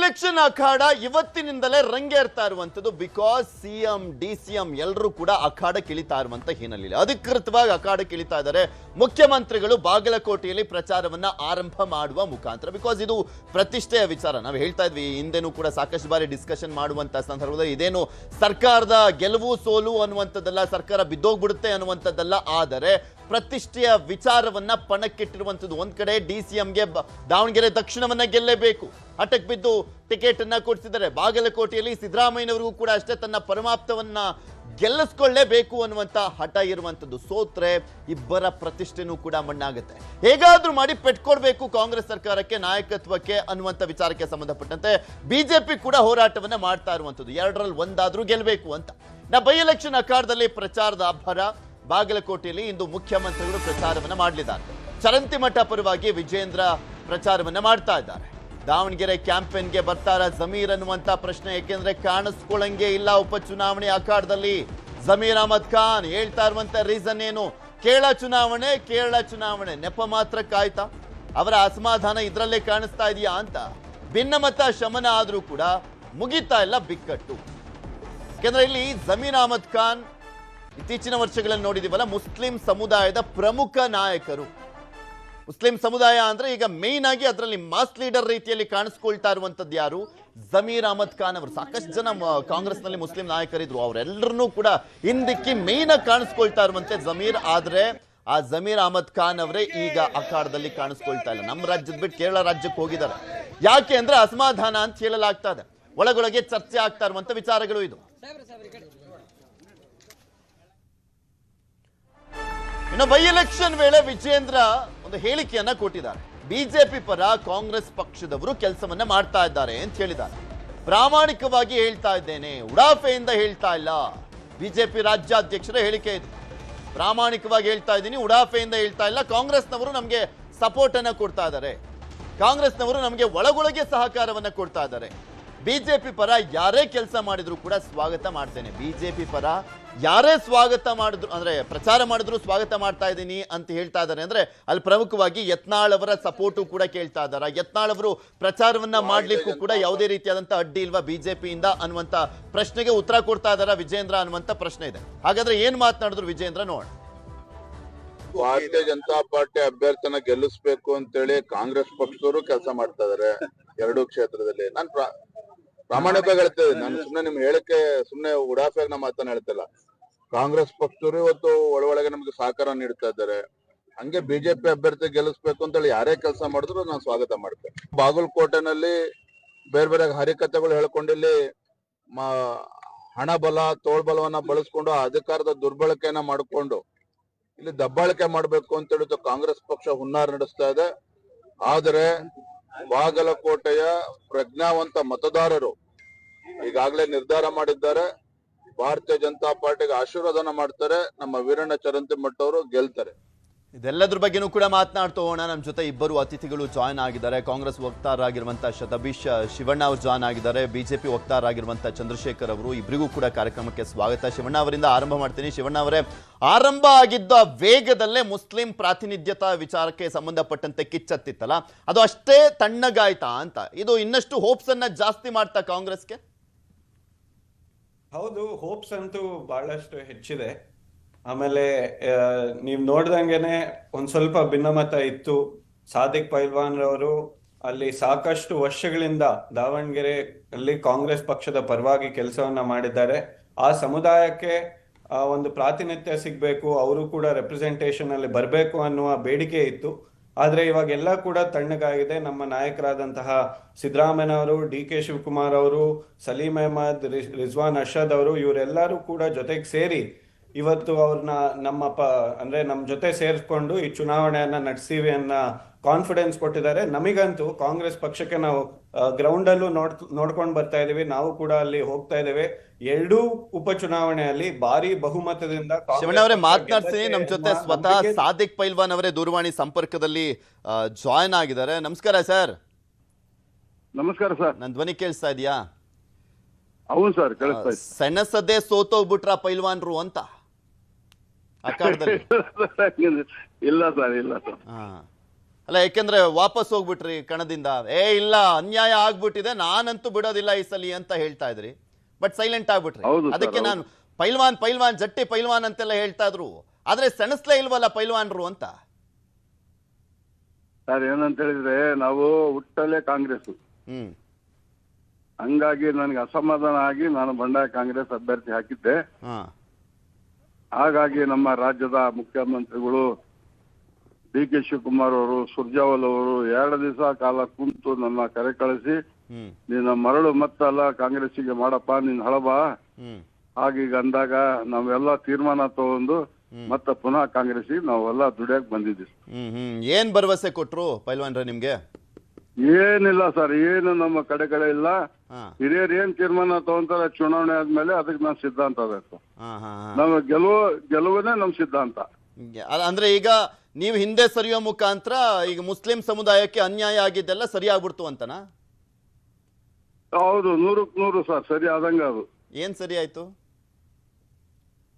Election ಅಖಾಡ ಇವತ್ತಿನಿಂದಲೇ ರಂಗೇರ್ತಾ ಇರುವಂತದ್ದು. Because CM DCM ಎಲ್ಲರೂ ಕೂಡ ಅಖಾಡಕ್ಕೆ ಇಳಿತಾ ಇರುವಂತ ಹಿನ್ನೆಲೆಯಲ್ಲಿ ಅಧಿಕೃತವಾಗಿ ಅಖಾಡಕ್ಕೆ ಇಳಿತಾ ಇದ್ದಾರೆ. ಮುಖ್ಯಮಂತ್ರಿಗಳು ಬಾಗಲಕೋಟೆಯಲ್ಲಿ ಪ್ರಚಾರವನ್ನ ಆರಂಭ ಮಾಡುವ ಮುಖಾಂತರ. ಬಿಕಾಸ್ ಇದು ಪ್ರತಿಷ್ಠೆಯ ವಿಚಾರ. ನಾವು ಹೇಳ್ತಾ ಇದ್ವಿ ಹಿಂದೆನೂ ಕೂಡ ಸಾಕಷ್ಟು ಬಾರಿ ಡಿಸ್ಕಷನ್ ಮಾಡುವಂತ ಸಂದರ್ಭದಲ್ಲಿ ಇದೇನು ಸರ್ಕಾರದ ಗೆಲುವು ಸೋಲು ಅನ್ನುವಂಥದ್ದಲ್ಲ, ಸರ್ಕಾರ ಬಿದ್ದೋಗ್ಬಿಡುತ್ತೆ ಅನ್ನುವಂಥದ್ದಲ್ಲ, ಆದರೆ ಪ್ರತಿಷ್ಠೆಯ ವಿಚಾರವನ್ನ ಪಣಕ್ಕಿಟ್ಟಿರುವಂಥದ್ದು. ಒಂದ್ ಕಡೆ ಡಿಸಿಎಂಗೆ ದಾವಣಗೆರೆ ದಕ್ಷಿಣವನ್ನ ಗೆಲ್ಲೇಬೇಕು, ಹಠಕ್ ಬಿದ್ದು ಟಿಕೆಟ್ ಅನ್ನ ಕೊಡಿಸಿದ್ದಾರೆ. ಬಾಗಲಕೋಟೆಯಲ್ಲಿ ಸಿದ್ದರಾಮಯ್ಯನವರಿಗೂ ಕೂಡ ಅಷ್ಟೇ ತನ್ನ ಪರಮಾಪ್ತವನ್ನ ಗೆಲ್ಲಿಸ್ಕೊಳ್ಳೇಬೇಕು ಅನ್ನುವಂತ ಹಠ ಇರುವಂತದ್ದು. ಸೋತ್ರೆ ಇಬ್ಬರ ಪ್ರತಿಷ್ಠೆನೂ ಕೂಡ ಮಣ್ಣಾಗುತ್ತೆ. ಹೇಗಾದ್ರೂ ಮಾಡಿ ಪೆಟ್ಕೊಡ್ಬೇಕು ಕಾಂಗ್ರೆಸ್ ಸರ್ಕಾರಕ್ಕೆ, ನಾಯಕತ್ವಕ್ಕೆ ಅನ್ನುವಂತ ವಿಚಾರಕ್ಕೆ ಸಂಬಂಧಪಟ್ಟಂತೆ ಬಿಜೆಪಿ ಕೂಡ ಹೋರಾಟವನ್ನ ಮಾಡ್ತಾ ಇರುವಂತದ್ದು. ಎರಡರಲ್ಲಿ ಒಂದಾದ್ರೂ ಗೆಲ್ಲಬೇಕು ಅಂತ. ಬೈ ಎಲೆಕ್ಷನ್ ಅಖಾಡದಲ್ಲಿ ಪ್ರಚಾರದ ಅಬ್ಬರ. ಬಾಗಲಕೋಟೆಯಲ್ಲಿ ಇಂದು ಮುಖ್ಯಮಂತ್ರಿಗಳು ಪ್ರಚಾರವನ್ನ ಮಾಡಲಿದ್ದಾರೆ. ಚರಂತಿಮಠ ಪರವಾಗಿ ವಿಜೇಂದ್ರ ಪ್ರಚಾರವನ್ನ ಮಾಡ್ತಾ ಇದ್ದಾರೆ. ದಾವಣಗೆರೆ ಕ್ಯಾಂಪೇನ್ಗೆ ಬರ್ತಾರ ಜಮೀರ್ ಅನ್ನುವಂತ ಪ್ರಶ್ನೆ, ಏಕೆಂದ್ರೆ ಕಾಣಿಸ್ಕೊಳ್ಳಂಗೆ ಇಲ್ಲ ಉಪಚುನಾವಣೆ ಅಖಾಡದಲ್ಲಿ. ಜಮೀರ್ ಅಹಮದ್ ಖಾನ್ ಹೇಳ್ತಾ ಇರುವಂತ ರೀಸನ್ ಏನು? ಕೇರಳ ಚುನಾವಣೆ ನೆಪ ಮಾತ್ರ ಕಾಯ್ತಾ? ಅವರ ಅಸಮಾಧಾನ ಇದ್ರಲ್ಲೇ ಕಾಣಿಸ್ತಾ ಇದೆಯಾ ಅಂತ. ಭಿನ್ನಮತ ಶಮನ ಆದ್ರೂ ಕೂಡ ಮುಗಿತಾ ಇಲ್ಲ ಬಿಕ್ಕಟ್ಟು. ಯಾಕೆಂದ್ರೆ ಇಲ್ಲಿ ಜಮೀರ್ ಅಹಮದ್ ಖಾನ್ ಇತ್ತೀಚಿನ ವರ್ಷಗಳಲ್ಲಿ ನೋಡಿದೀವಲ್ಲ, ಮುಸ್ಲಿಂ ಸಮುದಾಯದ ಪ್ರಮುಖ ನಾಯಕರು. ಮುಸ್ಲಿಂ ಸಮುದಾಯ ಅಂದ್ರೆ ಈಗ ಮೇನ್ ಆಗಿ ಅದರಲ್ಲಿ ಮಾಸ್ ಲೀಡರ್ ರೀತಿಯಲ್ಲಿ ಕಾಣಿಸ್ಕೊಳ್ತಾ ಇರುವಂತದ್ದು ಯಾರು? ಜಮೀರ್ ಅಹಮದ್ ಖಾನ್ ಅವರು. ಸಾಕಷ್ಟು ಜನ ಕಾಂಗ್ರೆಸ್ ನಲ್ಲಿ ಮುಸ್ಲಿಂ ನಾಯಕರಿದ್ರು, ಅವರೆಲ್ಲರನ್ನೂ ಕೂಡ ಹಿಂದಿಕ್ಕಿ ಮೇನ್ ಆಗಿ ಕಾಣಿಸ್ಕೊಳ್ತಾ ಇರುವಂತೆ ಜಮೀರ್. ಆದ್ರೆ ಆ ಜಮೀರ್ ಅಹಮದ್ ಖಾನ್ ಅವರೇ ಈಗ ಅಖಾಡದಲ್ಲಿ ಕಾಣಿಸ್ಕೊಳ್ತಾ ಇಲ್ಲ. ನಮ್ಮ ರಾಜ್ಯದ ಬಿಟ್ಟು ಕೇರಳ ರಾಜ್ಯಕ್ಕೆ ಹೋಗಿದ್ದಾರೆ. ಯಾಕೆ ಅಂದ್ರೆ ಅಸಮಾಧಾನ ಅಂತ ಹೇಳಲಾಗ್ತಾ ಇದೆ. ಒಳಗೊಳಗೆ ಚರ್ಚೆ ಆಗ್ತಾ ಇರುವಂತ ವಿಚಾರಗಳು ಇದು. ಇನ್ನು ಬೈ ಎಲೆಕ್ಷನ್ ವೇಳೆ ವಿಜೇಂದ್ರ ಒಂದು ಹೇಳಿಕೆಯನ್ನ ಕೊಟ್ಟಿದ್ದಾರೆ. ಬಿಜೆಪಿ ಪರ ಕಾಂಗ್ರೆಸ್ ಪಕ್ಷದವರು ಕೆಲಸವನ್ನ ಮಾಡ್ತಾ ಇದ್ದಾರೆ ಅಂತ ಹೇಳಿದ್ದಾರೆ. ಪ್ರಾಮಾಣಿಕವಾಗಿ ಹೇಳ್ತಾ ಇದ್ದೇನೆ, ಉಡಾಫೆಯಿಂದ ಹೇಳ್ತಾ ಇಲ್ಲ. ಬಿಜೆಪಿ ರಾಜ್ಯಾಧ್ಯಕ್ಷರ ಹೇಳಿಕೆ ಇದು. ಪ್ರಾಮಾಣಿಕವಾಗಿ ಹೇಳ್ತಾ ಇದ್ದೀನಿ, ಉಡಾಫೆಯಿಂದ ಹೇಳ್ತಾ ಇಲ್ಲ. ಕಾಂಗ್ರೆಸ್ನವರು ನಮಗೆ ಸಪೋರ್ಟ್ ಅನ್ನ ಕೊಡ್ತಾ ಇದ್ದಾರೆ, ಕಾಂಗ್ರೆಸ್ನವರು ನಮಗೆ ಒಳಗೊಳಗೆ ಸಹಕಾರವನ್ನ ಕೊಡ್ತಾ ಇದ್ದಾರೆ. ಬಿಜೆಪಿ ಪರ ಯಾರೇ ಕೆಲಸ ಮಾಡಿದ್ರು ಕೂಡ ಸ್ವಾಗತ ಮಾಡ್ತೇನೆ. ಬಿಜೆಪಿ ಪರ ಯಾರೇ ಸ್ವಾಗತ ಮಾಡಿದ್ರು ಅಂದ್ರೆ ಪ್ರಚಾರ ಮಾಡಿದ್ರು ಸ್ವಾಗತ ಮಾಡ್ತಾ ಇದ್ದೀನಿ ಅಂತ ಹೇಳ್ತಾ ಇದ್ದಾರೆ. ಅಂದ್ರೆ ಅಲ್ಲಿ ಪ್ರಮುಖವಾಗಿ ಯತ್ನಾಳ್ ಅವರ ಸಪೋರ್ಟು ಕೂಡ ಕೇಳ್ತಾ ಇದ್ದಾರೆ. ಯತ್ನಾಳ್ ಅವರು ಪ್ರಚಾರವನ್ನ ಮಾಡ್ಲಿಕ್ಕೂ ಕೂಡ ಯಾವುದೇ ರೀತಿಯಾದಂತ ಅಡ್ಡಿ ಇಲ್ವಾ ಬಿಜೆಪಿಯಿಂದ ಅನ್ನುವಂತ ಪ್ರಶ್ನೆಗೆ ಉತ್ತರ ಕೊಡ್ತಾ ಇದ್ದಾರಾ ವಿಜೇಂದ್ರ ಅನ್ನುವಂತ ಪ್ರಶ್ನೆ ಇದೆ. ಹಾಗಾದ್ರೆ ಏನ್ ಮಾತನಾಡಿದ್ರು ವಿಜೇಂದ್ರ ನೋಡ. ಭಾರತೀಯ ಜನತಾ ಪಾರ್ಟಿ ಅಭ್ಯರ್ಥಿನ ಗೆಲ್ಲಿಸ್ಬೇಕು ಅಂತೇಳಿ ಕಾಂಗ್ರೆಸ್ ಪಕ್ಷದವರು ಕೆಲಸ ಮಾಡ್ತಾ ಇದಾರೆ ಎರಡೂ ಕ್ಷೇತ್ರದಲ್ಲಿ. ನಾನು ಪ್ರಾಮಾಣಿಕವಾಗಿ ಹೇಳ್ತೇವೆ. ನಾನು ಸುಮ್ನೆ ನಿಮ್ಗೆ ಹೇಳಕ್ಕೆ ಸುಮ್ನೆ ಉಡಾಫೆಯಾಗಿ ನಮ್ಮ ಮಾತನ್ನ ಹೇಳ್ತಿಲ್ಲ. ಕಾಂಗ್ರೆಸ್ ಪಕ್ಷದವರು ಇವತ್ತು ಒಳಗೆ ನಮ್ಗೆ ಸಹಕಾರ ನೀಡ್ತಾ ಇದ್ದಾರೆ. ಹಂಗೆ ಬಿಜೆಪಿ ಅಭ್ಯರ್ಥಿ ಗೆಲ್ಲಿಸ್ಬೇಕು ಅಂತೇಳಿ ಯಾರೇ ಕೆಲಸ ಮಾಡಿದ್ರು ನಾನು ಸ್ವಾಗತ ಮಾಡ್ತೇನೆ. ಬಾಗಲಕೋಟೆನಲ್ಲಿ ಬೇರೆ ಬೇರೆ ಹರಿಕಥೆಗಳು ಹೇಳ್ಕೊಂಡಿಲ್ಲಿ ಹಣ ಬಲ ತೋಳ್ಬಲವನ್ನ ಬಳಸ್ಕೊಂಡು ಅಧಿಕಾರದ ದುರ್ಬಳಕೆಯನ್ನ ಮಾಡಿಕೊಂಡು ಇಲ್ಲಿ ದಬ್ಬಾಳಿಕೆ ಮಾಡ್ಬೇಕು ಅಂತ ಹೇಳಿದ್ದು ಕಾಂಗ್ರೆಸ್ ಪಕ್ಷ ಹುನ್ನಾರ ನಡೆಸ್ತಾ ಇದೆ. ಆದರೆ ಬಾಗಲಕೋಟೆಯ ಪ್ರಜ್ಞಾವಂತ ಮತದಾರರು ಈಗಾಗಲೇ ನಿರ್ಧಾರ ಮಾಡಿದ್ದಾರೆ. ಭಾರತೀಯ ಜನತಾ ಪಾರ್ಟಿಗೆ ಆಶೀರ್ವಾದನ ಮಾಡ್ತಾರೆ. ನಮ್ಮ ವೀರಣ್ಣ ಚರಂತಿಮಠ ಅವರು ಗೆಲ್ತಾರೆ. ಇದೆಲ್ಲದ್ರ ಬಗ್ಗೆನೂ ಕೂಡ ಮಾತನಾಡ್ತಾ ಹೋಗೋಣ. ನಮ್ಮ ಜೊತೆ ಇಬ್ಬರು ಅತಿಥಿಗಳು ಜಾಯ್ನ್ ಆಗಿದ್ದಾರೆ. ಕಾಂಗ್ರೆಸ್ ವಕ್ತಾರರಾಗಿರುವಂತಹ ಶತಬೀಶ್ ಶಿವಣ್ಣ ಅವರು ಜಾಯ್ನ್ ಆಗಿದ್ದಾರೆ. ಬಿಜೆಪಿ ವಕ್ತಾರರಾಗಿರುವಂತಹ ಚಂದ್ರಶೇಖರ್ ಅವರು. ಇಬ್ಬರಿಗೂ ಕೂಡ ಕಾರ್ಯಕ್ರಮಕ್ಕೆ ಸ್ವಾಗತ. ಶಿವಣ್ಣ ಅವರಿಂದ ಆರಂಭ ಮಾಡ್ತೀನಿ. ಶಿವಣ್ಣ ಅವರೇ, ಆರಂಭ ಆಗಿದ್ದ ವೇಗದಲ್ಲೇ ಮುಸ್ಲಿಂ ಪ್ರಾತಿನಿಧ್ಯತಾ ವಿಚಾರಕ್ಕೆ ಸಂಬಂಧಪಟ್ಟಂತೆ ಕಿಚ್ಚತ್ತಿತ್ತಲ್ಲ, ಅದು ಅಷ್ಟೇ ತಣ್ಣಗಾಯ್ತಾ ಅಂತ? ಇದು ಇನ್ನಷ್ಟು ಹೋಪ್ಸ್ ಅನ್ನ ಜಾಸ್ತಿ ಮಾಡ್ತಾ ಕಾಂಗ್ರೆಸ್ಗೆ? ಹೌದು, ಹೋಪ್ಸ್ ಅಂತೂ ಬಹಳಷ್ಟು ಹೆಚ್ಚಿದೆ. ಆಮೇಲೆ ನೀವ್ ನೋಡ್ದಂಗೆನೆ ಒಂದ್ ಸ್ವಲ್ಪ ಭಿನ್ನಮತ ಇತ್ತು. ಸಾದಿಕ್ ಪೈಲ್ವಾನ್ ರವರು ಅಲ್ಲಿ ಸಾಕಷ್ಟು ವರ್ಷಗಳಿಂದ ದಾವಣಗೆರೆ ಅಲ್ಲಿ ಕಾಂಗ್ರೆಸ್ ಪಕ್ಷದ ಪರವಾಗಿ ಕೆಲಸವನ್ನ ಮಾಡಿದ್ದಾರೆ. ಆ ಸಮುದಾಯಕ್ಕೆ ಒಂದು ಪ್ರಾತಿನಿಧ್ಯ ಸಿಗ್ಬೇಕು, ಅವರು ಕೂಡ ರೆಪ್ರೆಸೆಂಟೇಷನ್ ಅಲ್ಲಿ ಬರ್ಬೇಕು ಅನ್ನುವ ಬೇಡಿಕೆ ಇತ್ತು. ಆದ್ರೆ ಇವಾಗೆಲ್ಲ ಕೂಡ ತಣ್ಣಗಾಗಿದೆ. ನಮ್ಮ ನಾಯಕರಾದಂತಹ ಸಿದ್ದರಾಮಯ್ಯನವರು, DK ಶಿವಕುಮಾರ್ ಅವರು, ಸಲೀಂ ಅಹಮದ್, ರಿಜ್ವಾನ್ ಅರ್ಷದ್ ಅವರು, ಇವರೆಲ್ಲರೂ ಕೂಡ ಜೊತೆಗೆ ಸೇರಿ ಇವತ್ತು ಅವ್ರನ್ನ ಅಂದ್ರೆ ನಮ್ ಜೊತೆ ಸೇರಿಸ್ಕೊಂಡು ಈ ಚುನಾವಣೆಯನ್ನ ನಡೆಸ್ತೀವಿ ಅನ್ನೋ ಕಾನ್ಫಿಡೆನ್ಸ್ ಕೊಟ್ಟಿದ್ದಾರೆ. ನಮಗಂತೂ ಕಾಂಗ್ರೆಸ್ ಪಕ್ಷಕ್ಕೆ ನಾವು ಗ್ರೌಂಡ್ ಅಲ್ಲೂ ನೋಡ್ಕೊಂಡು ಬರ್ತಾ ಇದೀವಿ. ನಾವು ಕೂಡ ಅಲ್ಲಿ ಹೋಗ್ತಾ ಇದ್ದೇವೆ. ಎರಡೂ ಉಪಚುನಾವಣೆಯಲ್ಲಿ ಭಾರಿ ಬಹುಮತದಿಂದ ಶಿವಣ್ಣ ಅವರೇ ಮಾತನಾಡ್ತೀನಿ. ನಮ್ ಜೊತೆ ಸ್ವತಃ ಸಾದಿಕ್ ಪೈಲ್ವಾನ್ ಅವರೇ ದೂರವಾಣಿ ಸಂಪರ್ಕದಲ್ಲಿ ಜಾಯ್ನ್ ಆಗಿದ್ದಾರೆ. ನಮಸ್ಕಾರ ಸರ್. ನಮಸ್ಕಾರ ಸರ್. ನನ್ ಧ್ವನಿ ಕೇಳಿಸ್ತಾ ಇದೆಯಾ? ಹೌದು ಸರ್, ಕೇಳಿಸ್ತಾ ಇದೆ. ಸೆಣಸದೆ ಸೋತೋಗ್ಬಿಟ್ರ ಪೈಲ್ವಾನ್ರು ಅಂತ ಅಖಾಡದಲ್ಲಿ? ಇಲ್ಲ ಸರ್, ಇಲ್ಲ ಸರ್. ಅಲ್ಲ, ಯಾಕೆಂದ್ರೆ ವಾಪಸ್ ಹೋಗ್ಬಿಟ್ರಿ ಕಣದಿಂದ. ಇಲ್ಲ, ಅನ್ಯಾಯ ಆಗ್ಬಿಟ್ಟಿದೆ, ನಾನಂತೂ ಬಿಡೋದಿಲ್ಲ ಈ ಸಲಿ ಅಂತ ಹೇಳ್ತಾ ಇದ್ರಿ. ಬಟ್ ಸೈಲೆಂಟ್ ಆಗ್ಬಿಟ್ರಿ. ಹೌದು ಸರ್, ಅದಕ್ಕೆ ಹೌದು. ನಾನು ಪೈಲ್ವಾನ್ ಜಟ್ಟಿ ಪೈಲ್ವಾನ್ ಅಂತೆಲ್ಲ ಹೇಳ್ತಾ ಇದ್ರು. ಆದ್ರೆ ಸೆಣಸ್ಲೇ ಇಲ್ವಲ್ಲ ಪೈಲ್ವಾನ್ರು ಅಂತ. ಸರ್ ಏನಂತ ಹೇಳಿದ್ರೆ ನಾವು ಹುಟ್ಟಲೇ ಕಾಂಗ್ರೆಸ್, ಹ್ಮ್ ಹಂಗಾಗಿ ನನಗೆ ಅಸಮಾಧಾನ ಆಗಿ ನಾನು ಬಂಡಾಯ ಕಾಂಗ್ರೆಸ್ ಅಭ್ಯರ್ಥಿ ಹಾಕಿದ್ದೆ. ಹಾ ಹಾಗಾಗಿ ನಮ್ಮ ರಾಜ್ಯದ ಮುಖ್ಯಮಂತ್ರಿಗಳು DK ಶಿವಕುಮಾರ್ ಅವರು, ಸುರ್ಜಾವಲ್ ಅವರು 2 ದಿವಸ ಕಾಲ ಕುಂತು ನನ್ನ ಕರೆ ಕಳಿಸಿ, ಹ್ಮ್ ನೀನು ಮರಳು ಮತ್ತಲ್ಲ ಕಾಂಗ್ರೆಸ್ಸಿಗೆ ಮಾಡಪ್ಪ, ನೀನ್ ಹಳಬ ಹ್ಮ್ ಹಾಗೀಗ ಅಂದಾಗ ನಾವೆಲ್ಲ ತೀರ್ಮಾನ ತಗೊಂಡು ಮತ್ತೆ ಪುನಃ ಕಾಂಗ್ರೆಸ್ಸಿಗೆ ನಾವೆಲ್ಲ ದುಡಿಯಕ್ ಬಂದಿದ್ದೀವಿ. ಏನ್ ಭರವಸೆ ಕೊಟ್ರು ಪೈಲ್ವಾನ್ರೆ ನಿಮ್ಗೆ? ಏನಿಲ್ಲ ಸರ್, ಏನು ನಮ್ಮ ಕಡೆ ಇಲ್ಲ. ಹಾ ಹಿರಿಯರು ಏನ್ ತೀರ್ಮಾನ ತಗೊಂತಾರೆ ಚುನಾವಣೆ ಆದ್ಮೇಲೆ ಅದಕ್ಕೆ ನಾವು ಸಿದ್ಧಾಂತ ಬೇಕು. ಹಾ ಹಾ ಹಾ. ನಮ್ಮ ಗೆಲುವನೇ ನಮ್ ಸಿದ್ಧಾಂತ. ಅಂದ್ರೆ ಈಗ ನೀವು ಹಿಂದೆ ಸರಿಯೋ ಮುಖಾಂತರ ಈಗ ಮುಸ್ಲಿಂ ಸಮುದಾಯಕ್ಕೆ ಅನ್ಯಾಯ ಆಗಿದ್ದೆಲ್ಲ ಸರಿ ಆಗ್ಬಿಡ್ತು ಅಂತನಾ? ಹೌದು, 100% ಸರ್, ಸರಿ ಆದಂಗ ಅದು. ಏನ್ ಸರಿ ಆಯ್ತು?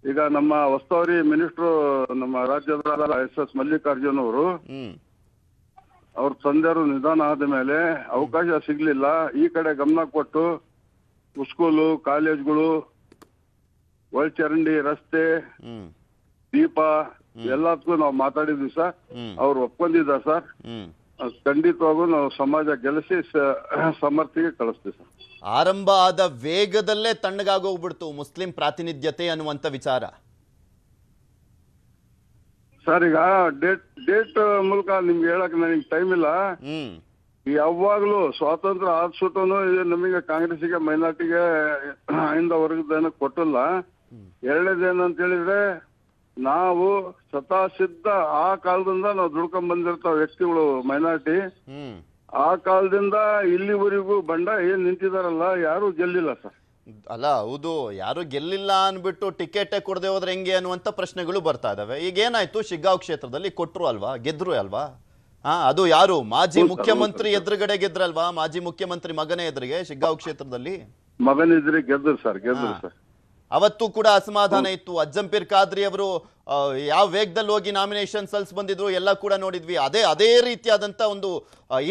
ಈಗ ನಮ್ಮ ಉಸ್ತುವಾರಿ ಮಿನಿಸ್ಟ್ರು ನಮ್ಮ ರಾಜ್ಯದ SS ಮಲ್ಲಿಕಾರ್ಜುನ್ ಅವರು, ಹ್ಮ್ ಅವ್ರ ತಂದೆಯವರು ನಿಧನ ಆದ ಮೇಲೆ ಅವಕಾಶ ಸಿಗ್ಲಿಲ್ಲ. ಈ ಕಡೆ ಗಮನ ಕೊಟ್ಟು ಸ್ಕೂಲು, ಕಾಲೇಜ್ಗಳು, ಒಳಚರಂಡಿ, ರಸ್ತೆ, ಹ್ಮ್ ದೀಪ ಎಲ್ಲದಕ್ಕೂ ನಾವು ಮಾತಾಡಿದ್ವಿ ಸರ್. ಹ್ಮ್ ಅವ್ರು ಒಪ್ಕೊಂಡಿದ್ದಾರೆ ಸರ್. ಹ್ಮ್ ಖಂಡಿತವಾಗೂ ನಾವು ಸಮಾಜ ಗೆಲ್ಲಿಸಿ ಸಮರ್ಥಿಗೆ ಕಳಿಸ್ತೀವಿ ಸರ್. ಆರಂಭ ಆದ ವೇಗದಲ್ಲೇ ತಣ್ಣಗಾಗೋಗ್ಬಿಡ್ತು ಮುಸ್ಲಿಂ ಪ್ರಾತಿನಿಧ್ಯತೆ ಅನ್ನುವಂತ ವಿಚಾರ. ಸರ್ ಈಗ ಡೇಟ್ ಮೂಲಕ ನಿಮ್ಗೆ ಹೇಳಕ್ ನನಗೆ ಟೈಮ್ ಇಲ್ಲ. ಹ್ಮ್ ಯಾವಾಗ್ಲೂ ಸ್ವಾತಂತ್ರ್ಯ ಆದ ಸುತ್ತನು ನಮಗೆ ಕಾಂಗ್ರೆಸ್ಸಿಗೆ ಮೈನಾರ್ಟಿಗೆ ಇಂದ ವರ್ಗದ ಕೊಟ್ಟಿಲ್ಲ. ಎರಡನೇದೇನಂತ ಹೇಳಿದ್ರೆ ನಾವು ಸಿದ್ಧ ಆ ಕಾಲದಿಂದ ನಾವು ದುಡ್ಕೊಂಡ್ ಬಂದಿರ್ತಾವ ವ್ಯಕ್ತಿಗಳು ಮೈನಾರಿಟಿ. ಹ್ಮ್ ಆ ಕಾಲದಿಂದ ಇಲ್ಲಿವರೆಗೂ ಬಂಡ ಏನ್ ನಿಂತಿದಾರಲ್ಲ ಯಾರು ಗೆಲ್ಲಿಲ್ಲ ಸರ್. ಅಲ್ಲ, ಹೌದು, ಯಾರು ಗೆಲ್ಲಿಲ್ಲ ಅನ್ಬಿಟ್ಟು ಟಿಕೆಟ್ ಕೊಡದೆ ಹೋದ್ರೆ ಹೆಂಗೆ ಅನ್ನುವಂತ ಪ್ರಶ್ನೆಗಳು ಬರ್ತಾ ಇದಾವೆ. ಈಗ ಏನಾಯ್ತು, ಶಿಗ್ಗಾಂವ್ ಕ್ಷೇತ್ರದಲ್ಲಿ ಕೊಟ್ರು ಅಲ್ವಾ, ಗೆದ್ರು ಅಲ್ವಾ? ಅದು ಯಾರು ಮಾಜಿ ಮುಖ್ಯಮಂತ್ರಿ ಎದುರುಗಡೆ ಗೆದ್ರಲ್ವಾ, ಮಾಜಿ ಮುಖ್ಯಮಂತ್ರಿ ಮಗನೇ ಎದುರಿಗೆ ಶಿಗ್ಗಾಂವ್ ಕ್ಷೇತ್ರದಲ್ಲಿ ಮಗನಿದ್ರೆ ಗೆದ್ರು ಸರ್, ಗೆದ್ರು ಸರ್. ಅವತ್ತು ಕೂಡ ಅಸಮಾಧಾನ ಇತ್ತು. ಅಜ್ಜಂಪೀರ್ ಖಾದ್ರಿ ಅವರು ಯಾವ ವೇಗದಲ್ಲಿ ಹೋಗಿ ನಾಮಿನೇಷನ್ ಸಲ್ಸ್ ಬಂದಿದ್ರು ಎಲ್ಲ ಕೂಡ ನೋಡಿದ್ವಿ. ಅದೇ ರೀತಿಯಾದಂತ ಒಂದು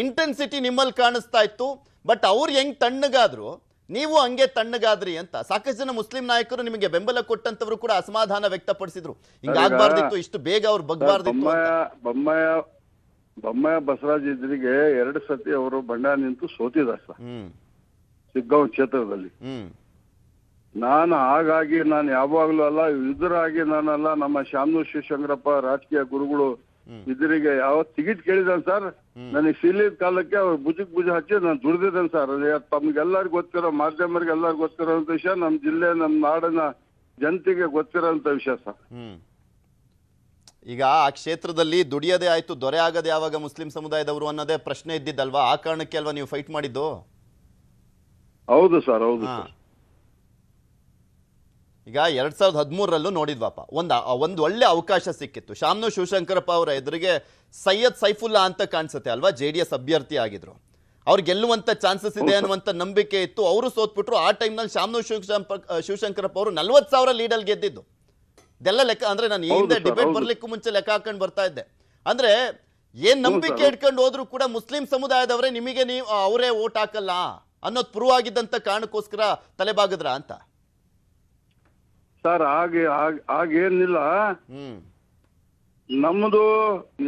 ಇಂಟೆನ್ಸಿಟಿ ನಿಮ್ಮಲ್ಲಿ ಕಾಣಿಸ್ತಾ ಇತ್ತು. ಬಟ್ ಅವ್ರು ಹೆಂಗ್ ತಣ್ಣಗಾದ್ರು, ನೀವು ಹಂಗೆ ತಣ್ಣಗಾದ್ರಿ ಅಂತ ಸಾಕಷ್ಟು ಜನ ಮುಸ್ಲಿಂ ನಾಯಕರು ನಿಮಗೆ ಬೆಂಬಲ ಕೊಟ್ಟಂತವ್ರು ಕೂಡ ಅಸಮಾಧಾನ ವ್ಯಕ್ತಪಡಿಸಿದ್ರು. ಹಿಂಗಾಗ್ಬಾರ್ದಿತ್ತು, ಇಷ್ಟು ಬೇಗ ಅವ್ರು ಬಗ್ಬಾರ್ದಿತ್ತು. ಬೊಮ್ಮಾಯ ಬಸವರಾಜ್ ಇದ್ರಿಗೆ 2 ಸತಿ ಅವರು ಬಂಡಾಯ ನಿಂತು ಸೋತಿದ್ದಾರೆ ಸರ್ ಹ್ಮ್ ಶಿಗ್ಗಾಂವ್ ಕ್ಷೇತ್ರದಲ್ಲಿ. ಹ್ಮ್ ಹಾಗಾಗಿ ನಾನು ಯಾವಾಗ್ಲೂ ಅಲ್ಲ, ಇದರಾಗಿ ನಾನಲ್ಲ, ನಮ್ಮ ಶಾಮನೂರ್ ಶಿವಶಂಕರಪ್ಪ ರಾಜಕೀಯ ಗುರುಗಳು ಇದರಿಗೆ ಯಾವತ್ ಟಿಕೆಟ್ ಕೇಳಿದಾನೆ ಸರ್. ನನಗೆ ಸೀಲಿದ ಕಾಲಕ್ಕೆ ಅವ್ರು ಭುಜ ಹಚ್ಚಿ ನಾನು ದುಡ್ದಿದ್ದೇನೆ ಸರ್. ತಮ್ಗೆಲ್ಲರಿಗೂ ಗೊತ್ತಿರೋ, ಮಾಧ್ಯಮರಿಗೆ ಎಲ್ಲರಿಗೂ ಗೊತ್ತಿರೋಂಥ ವಿಷಯ, ನಮ್ಮ ಜಿಲ್ಲೆ, ನಮ್ಮ ನಾಡಿನ ಜನತೆಗೆ ಗೊತ್ತಿರೋಂಥ ವಿಷಯ ಸರ್. ಈಗ ಆ ಕ್ಷೇತ್ರದಲ್ಲಿ ದುಡಿಯೋದೇ ಆಯ್ತು, ದೊರೆ ಆಗದೆ ಯಾವಾಗ ಮುಸ್ಲಿಂ ಸಮುದಾಯದವರು ಅನ್ನೋದೇ ಪ್ರಶ್ನೆ ಇದ್ದಿದ್ದಲ್ವಾ? ಆ ಕಾರಣಕ್ಕೆ ಅಲ್ವಾ ನೀವು ಫೈಟ್ ಮಾಡಿದ್ದು? ಹೌದು ಸರ್, ಹೌದು ಸರ್. ಈಗ 2013ರಲ್ಲೂ ನೋಡಿದ್ವಪ್ಪ, ಒಂದು ಒಳ್ಳೆ ಅವಕಾಶ ಸಿಕ್ಕಿತ್ತು. ಶಾಮನೂರ್ ಶಿವಶಂಕರಪ್ಪ ಅವರ ಎದುರಿಗೆ ಸೈಯದ್ ಸೈಫುಲ್ಲಾ ಅಂತ ಕಾಣಿಸುತ್ತೆ ಅಲ್ವಾ, JDS ಅಭ್ಯರ್ಥಿ ಆಗಿದ್ರು. ಅವ್ರು ಗೆಲ್ಲುವಂತ ಚಾನ್ಸಸ್ ಇದೆ ಅನ್ನುವಂತ ನಂಬಿಕೆ ಇತ್ತು. ಅವರು ಸೋತ್ಬಿಟ್ರು. ಆ ಟೈಮ್ನಲ್ಲಿ ಶಾಮನೂರ್ ಶಿವಶಂಕರಪ್ಪ ಅವರು 40,000 ಲೀಡಲ್ಲಿ ಗೆದ್ದಿದ್ದು. ಇದೆಲ್ಲ ಲೆಕ್ಕ ಅಂದ್ರೆ ನಾನು ಈ ಹಿಂದೆ ಡಿಬೇಟ್ ಬರ್ಲಿಕ್ಕೂ ಮುಂಚೆ ಲೆಕ್ಕ ಹಾಕೊಂಡು ಬರ್ತಾ ಇದ್ದೆ. ಅಂದ್ರೆ ಏನ್ ನಂಬಿಕೆ ಇಟ್ಕೊಂಡು ಹೋದ್ರು ಕೂಡ ಮುಸ್ಲಿಂ ಸಮುದಾಯದವರೇ ನಿಮಗೆ ನೀವು ಅವರೇ ಓಟ್ ಹಾಕಲ್ಲ ಅನ್ನೋದು ಪ್ರೂವ್ ಆಗಿದ್ದಂತ ಕಾರಣಕ್ಕೋಸ್ಕರ ತಲೆಬಾಗದ್ರ ಅಂತ ಸರ್. ಹಾಗೇನಿಲ್ಲ. ನಮ್ದು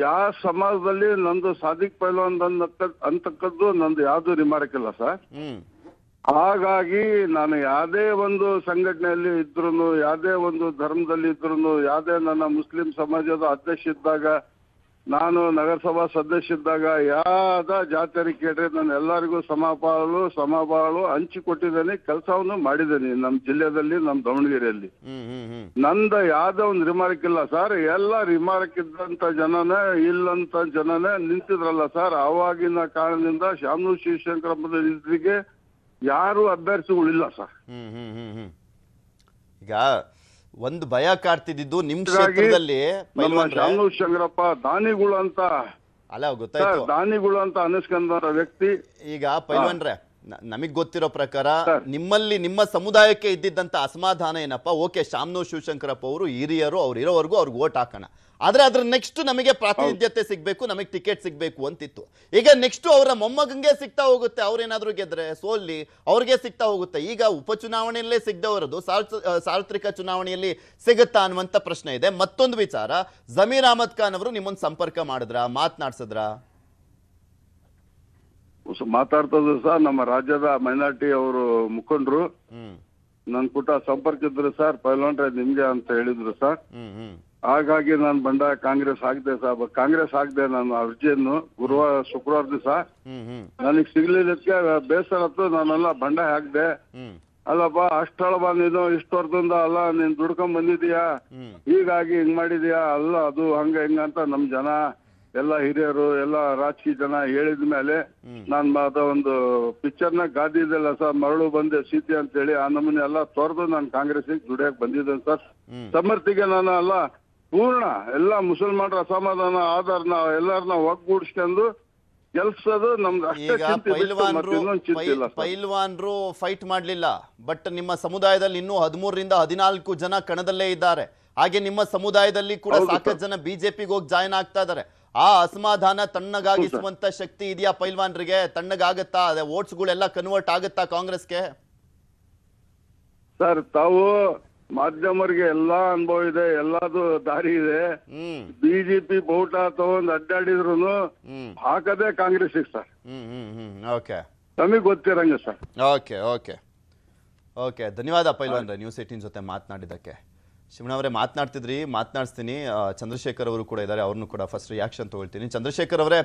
ಯಾವ ಸಮಾಜದಲ್ಲಿ ನಂದು ಸಾದಿಕ್ ಪೈಲ್ವಾನ್ ಅಂತಕ್ಕದ್ದು ನಂದು ಯಾವ್ದು ರಿಮಾರ್ಕ್ ಇಲ್ಲ ಸರ್. ಹಾಗಾಗಿ ನಾನು ಯಾವುದೇ ಒಂದು ಸಂಘಟನೆಯಲ್ಲಿ ಇದ್ರು, ಯಾವುದೇ ಒಂದು ಧರ್ಮದಲ್ಲಿ ಇದ್ರು, ಯಾವುದೇ ನನ್ನ ಮುಸ್ಲಿಂ ಸಮಾಜದ ಅಧ್ಯಕ್ಷ ಇದ್ದಾಗ, ನಾನು ನಗರಸಭಾ ಸದಸ್ಯ ಇದ್ದಾಗ, ಯಾವ್ದ ಜಾತಿಯರಿಗೆ ಕೇಳ್ರೆ ನಾನು ಎಲ್ಲರಿಗೂ ಸಮಬಾಳು ಹಂಚಿಕೊಟ್ಟಿದ್ದೇನೆ, ಕೆಲಸವನ್ನು ಮಾಡಿದ್ದೇನೆ ನಮ್ಮ ಜಿಲ್ಲೆಯಲ್ಲಿ, ನಮ್ಮ ದಾವಣಗೆರೆಯಲ್ಲಿ. ನಂದ ಯಾವ್ದೇ ಒಂದು ರಿಮಾರ್ಕ್ ಇಲ್ಲ ಸರ್. ಎಲ್ಲ ರಿಮಾರ್ಕ್ ಇದ್ದಂತ ಜನನೇ, ಇಲ್ಲಂತ ಜನನೇ ನಿಂತಿದ್ರಲ್ಲ ಸರ್. ಅವಾಗಿನ ಕಾರಣದಿಂದ ಶಾಮನೂರ್ ಶಿವಶಂಕರಪ್ಪನ ಇದ್ರಿಗೆ ಯಾರು ಅಭ್ಯರ್ಥಿಗಳಿಲ್ಲ ಸರ್. ಈಗ ಒಂದು ಭಯ ಕಾಡ್ತಿದ್ದು ನಿಮ್ ಕ್ಷೇತ್ರದಲ್ಲಿ ಶಾಮನೂರ್ ಶಂಕರಪ್ಪ ದಾನಿಗಳು ಅಂತ, ಅಲ್ಲ ಗೊತ್ತಾಯ್ತು, ದಾನಿಗಳು ಅಂತ ಅನಿಸ್ಕೊಂಡ ವ್ಯಕ್ತಿ. ಈಗ ಪೈಲ್ವಾನ್ರೆ, ನಮಗ್ ಗೊತ್ತಿರೋ ಪ್ರಕಾರ ನಿಮ್ಮಲ್ಲಿ ನಿಮ್ಮ ಸಮುದಾಯಕ್ಕೆ ಇದ್ದಿದ್ದಂತ ಅಸಮಾಧಾನ ಏನಪ್ಪ, ಓಕೆ ಶಾಮನೂರ್ ಶಿವಶಂಕರಪ್ಪ ಅವರು ಹಿರಿಯರು, ಅವ್ರು ಇರೋವರೆಗೂ ಅವ್ರಿಗೆ ಓಟ್ ಹಾಕೋಣ. ಆದ್ರೆ ಅದ್ರ ನೆಕ್ಸ್ಟ್ ನಮಗೆ ಪ್ರಾತಿನಿಧ್ಯತೆ ಸಿಗ್ಬೇಕು, ನಮಗೆ ಟಿಕೆಟ್ ಸಿಗ್ಬೇಕು ಅಂತಿತ್ತು. ಈಗ ನೆಕ್ಸ್ಟ್ ಅವರ ಮೊಮ್ಮಗಂಗೆ ಸಿಗ್ತಾ ಹೋಗುತ್ತೆ, ಅವ್ರೇನಾದ್ರೂ ಗೆದ್ರೆ ಸೋಲ್ಲಿ ಅವ್ರಿಗೆ ಸಿಗ್ತಾ ಹೋಗುತ್ತೆ. ಈಗ ಉಪಚುನಾವಣೆಯಲ್ಲೇ ಸಿಗದವರದು ಸಾರ್ವತ್ರಿಕ ಚುನಾವಣೆಯಲ್ಲಿ ಸಿಗುತ್ತಾ ಅನ್ನುವಂತ ಪ್ರಶ್ನೆ ಇದೆ. ಮತ್ತೊಂದು ವಿಚಾರ, ಜಮೀರ್ ಅಹಮದ್ ಖಾನ್ ಅವರು ನಿಮ್ಮೊಂದು ಸಂಪರ್ಕ ಮಾಡಿದ್ರ, ಮಾತನಾಡ್ಸಿದ್ರ? ಮಾತಾಡ್ತದ್ರು ಸರ್, ನಮ್ಮ ರಾಜ್ಯದ ಮೈನಾರಿಟಿ ಅವರು ಮುಖಂಡರು ನನ್ ಕೂಟ ಸಂಪರ್ಕ ಇದ್ರು ಸರ್. ಪೈಲ್ವಾನ್ರೆ ನಿಮ್ಗೆ ಅಂತ ಹೇಳಿದ್ರು ಸರ್. ಹಾಗಾಗಿ ನಾನು ಬಂಡಾಯ ಕಾಂಗ್ರೆಸ್ ಹಾಕ್ದೆ ಸರ್. ಕಾಂಗ್ರೆಸ್ ಹಾಕ್ದೆ ನಾನು ಅರ್ಜಿಯನ್ನು ಶುಕ್ರವಾರ ದಿವಸ. ನನಗ್ ಸಿಗ್ಲಿದ್ದಕ್ಕೆ ಬೇಸರ ಹತ್ತು ನಾನೆಲ್ಲ ಬಂಡಾಯ ಹಾಕ್ದೆ. ಅಲ್ಲಪ್ಪ ಅಷ್ಟೊಳಬ ನೀನು ಇಷ್ಟು ವರ್ಷದಿಂದ ಅಲ್ಲ ನೀನ್ ದುಡ್ಕೊಂಡ್ ಬಂದಿದೀಯಾ, ಹೀಗಾಗಿ ಹಿಂಗ್ ಮಾಡಿದೀಯಾ, ಅಲ್ಲ ಅದು ಹಂಗ ಹಿಂಗ ಅಂತ ನಮ್ ಜನ ಎಲ್ಲ ಹಿರಿಯರು ಎಲ್ಲ ರಾಜಕೀಯ ಜನ ಹೇಳಿದ ಮೇಲೆ ನಾನ್ ಒಂದು ಪಿಕ್ಚರ್ನ ಗಾದಿ ಇದೆಲ್ಲ ಸರ್, ಮರಳು ಬಂದೆ ಸೀತೆ ಅಂತ ಹೇಳಿ ಆ ನಮೂನೆ ಎಲ್ಲ ತೊರೆದು ನಾನು ಕಾಂಗ್ರೆಸ್ಗೆ ದುಡಿಯಕ್ ಬಂದಿದ್ದೇನೆ ಸರ್. ಸಮರ್ಥಿಗೆ ನಾನು ಅಲ್ಲ ಪೂರ್ಣ ಎಲ್ಲ ಮುಸಲ್ಮಾನರ ಅಸಮಾಧಾನ ಆಧಾರನ ಎಲ್ಲರನ್ನ ಒಗ್ಗೂಡಿಸ್ಕೊಂಡು ಕೆಲ್ಸದು ನಮ್ದು ಅಷ್ಟೇ ಚಿಂತೆ ಬಿಟ್ಟು ಮತ್ತೆ ಇನ್ನೊಂದು ಚಿಂತೆ ಇಲ್ಲ ಸರ್. ಪೈಲ್ವಾನ್ರು ಫೈಟ್ ಮಾಡ್ಲಿಲ್ಲ, ಬಟ್ ನಿಮ್ಮ ಸಮುದಾಯದಲ್ಲಿ ಇನ್ನೂ 13ರಿಂದ 14 ಜನ ಕಣದಲ್ಲೇ ಇದ್ದಾರೆ. ಹಾಗೆ ನಿಮ್ಮ ಸಮುದಾಯದಲ್ಲಿ ಕೂಡ ಸಾಕಷ್ಟು ಜನ ಬಿಜೆಪಿಗೆ ಹೋಗಿ ಜಾಯ್ನ್ ಆಗ್ತಾ ಇದಾರೆ. ಆ ಅಸಮಾಧಾನ ತಣ್ಣಗಾಗಿಸುವಂತ ಶಕ್ತಿ ಇದೆಯಾ ಪೈಲ್ವಾನ್ರಿಗೆ? ತಣ್ಣಗಾಗತ್ತಾ? ಅದೇ ವೋಟ್ಸ್ಗಳೆಲ್ಲ ಕನ್ವರ್ಟ್ ಆಗುತ್ತಾ ಕಾಂಗ್ರೆಸ್ಗೆ? ಸರ್ ತಾವು ಮಾಧ್ಯಮರಿಗೆ ಎಲ್ಲಾ ಅನುಭವ ಇದೆ, ಎಲ್ಲಾದು ದಾರಿ ಇದೆ. ಬಿಜೆಪಿ ಬಹುಟ ತಗೊಂಡ್ ಅಡ್ಡಾಡಿದ್ರು ಹಾಕದೆ ಕಾಂಗ್ರೆಸ್ ಸರ್. ಓಕೆ, ತಮಗ್ ಗೊತ್ತಿರಂಗ ಸರ್. ಓಕೆ ಓಕೆ ಓಕೆ, ಧನ್ಯವಾದ ಪೈಲ್ವಾನ್ರೆ ನ್ಯೂಸ್ 18 ಜೊತೆ ಮಾತನಾಡಿದ್ದಕ್ಕೆ. ಶಿವಣ್ಣ ಅವರೇ ಮಾತನಾಡಿಸ್ತೀನಿ. ಚಂದ್ರಶೇಖರ್ ಅವರು ಕೂಡ ಇದ್ದಾರೆ, ಅವ್ರನ್ನು ಕೂಡ ಫಸ್ಟ್ ರಿಯಾಕ್ಷನ್ ತಗೊಳ್ತೀನಿ. ಚಂದ್ರಶೇಖರ್ ಅವರೇ,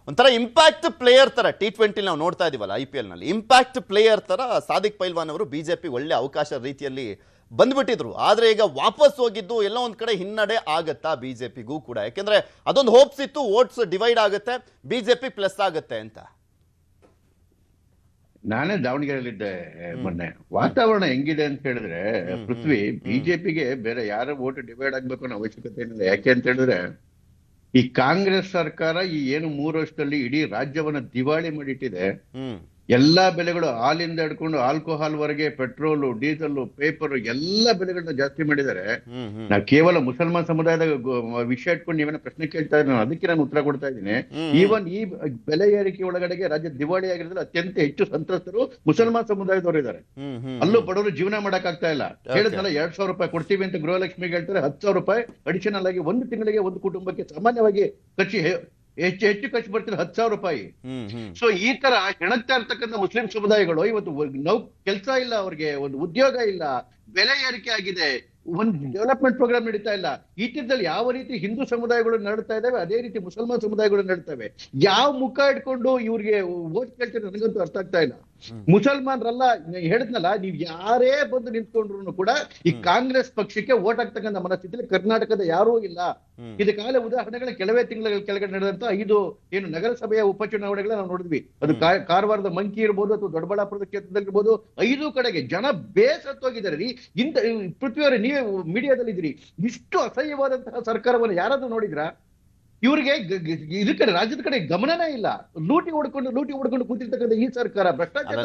ಒಂಥರ ಇಂಪ್ಯಾಕ್ಟ್ ಪ್ಲೇಯರ್ ತರ T20 ನಾವು ನೋಡ್ತಾ ಇದೀವಲ್ಲ IPL ನಲ್ಲಿ, ಇಂಪ್ಯಾಕ್ಟ್ ಪ್ಲೇಯರ್ ತರ ಸಾದಿಕ್ ಪೈಲ್ವಾನ್ ಅವರು ಬಿಜೆಪಿ ಒಳ್ಳೆ ಅವಕಾಶ ರೀತಿಯಲ್ಲಿ ಬಂದ್ಬಿಟ್ಟಿದ್ರು. ಆದ್ರೆ ಈಗ ವಾಪಸ್ ಹೋಗಿದ್ದು ಎಲ್ಲೋ ಒಂದ್ ಕಡೆ ಹಿನ್ನಡೆ ಆಗತ್ತಾ ಬಿಜೆಪಿಗೂ ಕೂಡ? ಯಾಕೆಂದ್ರೆ ಅದೊಂದು ಹೋಪ್ಸ್ ಇತ್ತು, ವೋಟ್ಸ್ ಡಿವೈಡ್ ಆಗುತ್ತೆ, ಬಿಜೆಪಿ ಪ್ಲಸ್ ಆಗುತ್ತೆ ಅಂತ. ನಾನೇ ದಾವಣಗೆರೆಯಲ್ಲಿದ್ದೆ ಮೊನ್ನೆ. ವಾತಾವರಣ ಹೆಂಗಿದೆ ಅಂತ ಹೇಳಿದ್ರೆ, ಪೃಥ್ವಿ, ಬಿಜೆಪಿಗೆ ಬೇರೆ ಯಾರ ವೋಟ್ ಡಿವೈಡ್ ಆಗ್ಬೇಕು ಅನ್ನೋ ಅವಶ್ಯಕತೆ ಏನಿಲ್ಲ. ಯಾಕೆ ಅಂತ ಹೇಳಿದ್ರೆ, ಈ ಕಾಂಗ್ರೆಸ್ ಸರ್ಕಾರ ಈ ಏನು 3 ವರ್ಷದಲ್ಲಿ ಇಡೀ ರಾಜ್ಯವನ್ನ ದಿವಾಳಿ ಮಾಡಿಟ್ಟಿದೆ. ಎಲ್ಲಾ ಬೆಲೆಗಳು, ಹಾಲಿಂದ ಹಿಡ್ಕೊಂಡು ಆಲ್ಕೋಹಾಲ್ ವರೆಗೆ, ಪೆಟ್ರೋಲು, ಡೀಸೆಲ್, ಪೇಪರ್ ಎಲ್ಲ ಬೆಲೆಗಳನ್ನ ಜಾಸ್ತಿ ಮಾಡಿದ್ದಾರೆ. ನಾವು ಕೇವಲ ಮುಸಲ್ಮಾನ್ ಸಮುದಾಯದ ವಿಷಯ ಇಟ್ಕೊಂಡು ನೀವೇನ ಪ್ರಶ್ನೆ ಕೇಳ್ತಾ ಇದ್ರೆ ಅದಕ್ಕೆ ನಾನು ಉತ್ತರ ಕೊಡ್ತಾ ಇದ್ದೀನಿ. ಈವನ್ ಈ ಬೆಲೆ ಏರಿಕೆ ಒಳಗಡೆಗೆ ರಾಜ್ಯ ದಿವಾಳಿ ಆಗಿರೋದ್ರಲ್ಲಿ ಅತ್ಯಂತ ಹೆಚ್ಚು ಸಂತ್ರಸ್ತರು ಮುಸಲ್ಮಾನ್ ಸಮುದಾಯದವರು ಇದ್ದಾರೆ. ಅಲ್ಲೂ ಬಡವರು ಜೀವನ ಮಾಡಕ್ ಆಗ್ತಾ ಇಲ್ಲ. ಹೇಳಿದ್ನಲ್ಲ, 2,000 ರೂಪಾಯಿ ಕೊಡ್ತೀವಿ ಅಂತ ಗೃಹಲಕ್ಷ್ಮಿಗೆ ಹೇಳ್ತಾರೆ. 10,000 ರೂಪಾಯಿ ಅಡಿಷನಲ್ ಆಗಿ ಒಂದು ತಿಂಗಳಿಗೆ ಒಂದು ಕುಟುಂಬಕ್ಕೆ ಸಾಮಾನ್ಯವಾಗಿ ಹೆಚ್ಚು ಖರ್ಚು ಬರ್ತಿದೆ 10,000 ರೂಪಾಯಿ. ಸೊ ಈ ತರ ಹೆಣಗ್ತಾ ಇರ್ತಕ್ಕಂಥ ಮುಸ್ಲಿಂ ಸಮುದಾಯಗಳು ಇವತ್ತು ಕೆಲಸ ಇಲ್ಲ, ಅವ್ರಿಗೆ ಒಂದು ಉದ್ಯೋಗ ಇಲ್ಲ, ಬೆಲೆ ಏರಿಕೆ ಆಗಿದೆ, ಒಂದು ಡೆವಲಪ್ಮೆಂಟ್ ಪ್ರೋಗ್ರಾಮ್ ನಡೀತಾ ಇಲ್ಲ. ಈ ತೀರದಲ್ಲಿ ಯಾವ ರೀತಿ ಹಿಂದೂ ಸಮುದಾಯಗಳು ನಡೀತಾ ಇದಾವೆ, ಅದೇ ರೀತಿ ಮುಸಲ್ಮಾನ್ ಸಮುದಾಯಗಳು ನಡೀತವೆ. ಯಾವ ಮುಖ ಇಟ್ಕೊಂಡು ಇವ್ರಿಗೆ ವೋಟ್ ಕೇಳ್ತಾರೆ ನನಗಂತೂ ಅರ್ಥ ಆಗ್ತಾ ಇಲ್ಲ. ಮುಸಲ್ಮಾನ್ರಲ್ಲ, ಹೇಳಿದ್ನಲ್ಲ, ನೀವ್ ಯಾರೇ ಬಂದು ನಿಂತ್ಕೊಂಡ್ರು ಕೂಡ ಈ ಕಾಂಗ್ರೆಸ್ ಪಕ್ಷಕ್ಕೆ ವೋಟ್ ಹಾಕ್ತಕ್ಕಂಥ ಮನಸ್ಥಿತಿಯಲ್ಲಿ ಕರ್ನಾಟಕದ ಯಾರೂ ಇಲ್ಲ. ಇದಕ್ಕಾಗಲೇ ಉದಾಹರಣೆಗಳ ಕೆಲವೇ ತಿಂಗಳ ಕೆಳಗಡೆ ನಡೆದಂತ 5 ಏನು ನಗರಸಭೆಯ ಉಪಚುನಾವಣೆಗಳ ನಾವು ನೋಡಿದ್ವಿ. ಅದು ಕಾರವಾರದ ಮಂಕಿ ಇರ್ಬೋದು ಅಥವಾ ದೊಡ್ಡಬಳ್ಳಾಪುರದ ಕ್ಷೇತ್ರದಲ್ಲಿ ಇರ್ಬೋದು, 5 ಕಡೆಗೆ ಜನ ಬೇಸತ್ತೋಗಿದ್ದಾರೆ. ಇಂತ ಪೃಥ್ವಿಯವರೇ, ನೀವೇ ಮೀಡಿಯಾದಲ್ಲಿ ಇದ್ರಿ, ಇಷ್ಟು ಅಸಹ್ಯವಾದಂತಹ ಸರ್ಕಾರವನ್ನು ಯಾರಾದ್ರೂ ನೋಡಿದ್ರಾ? ಇವ್ರಿಗೆ ಇದ್ರ ಕಡೆ ರಾಜ್ಯದ ಕಡೆ ಗಮನನೇ ಇಲ್ಲ. ಲೂಟಿ ಹೊಡ್ಕೊಂಡು ಕೂತಿರ್ತಕ್ಕಂಥ ಈ ಸರ್ಕಾರ ಭ್ರಷ್ಟಾಚಾರ.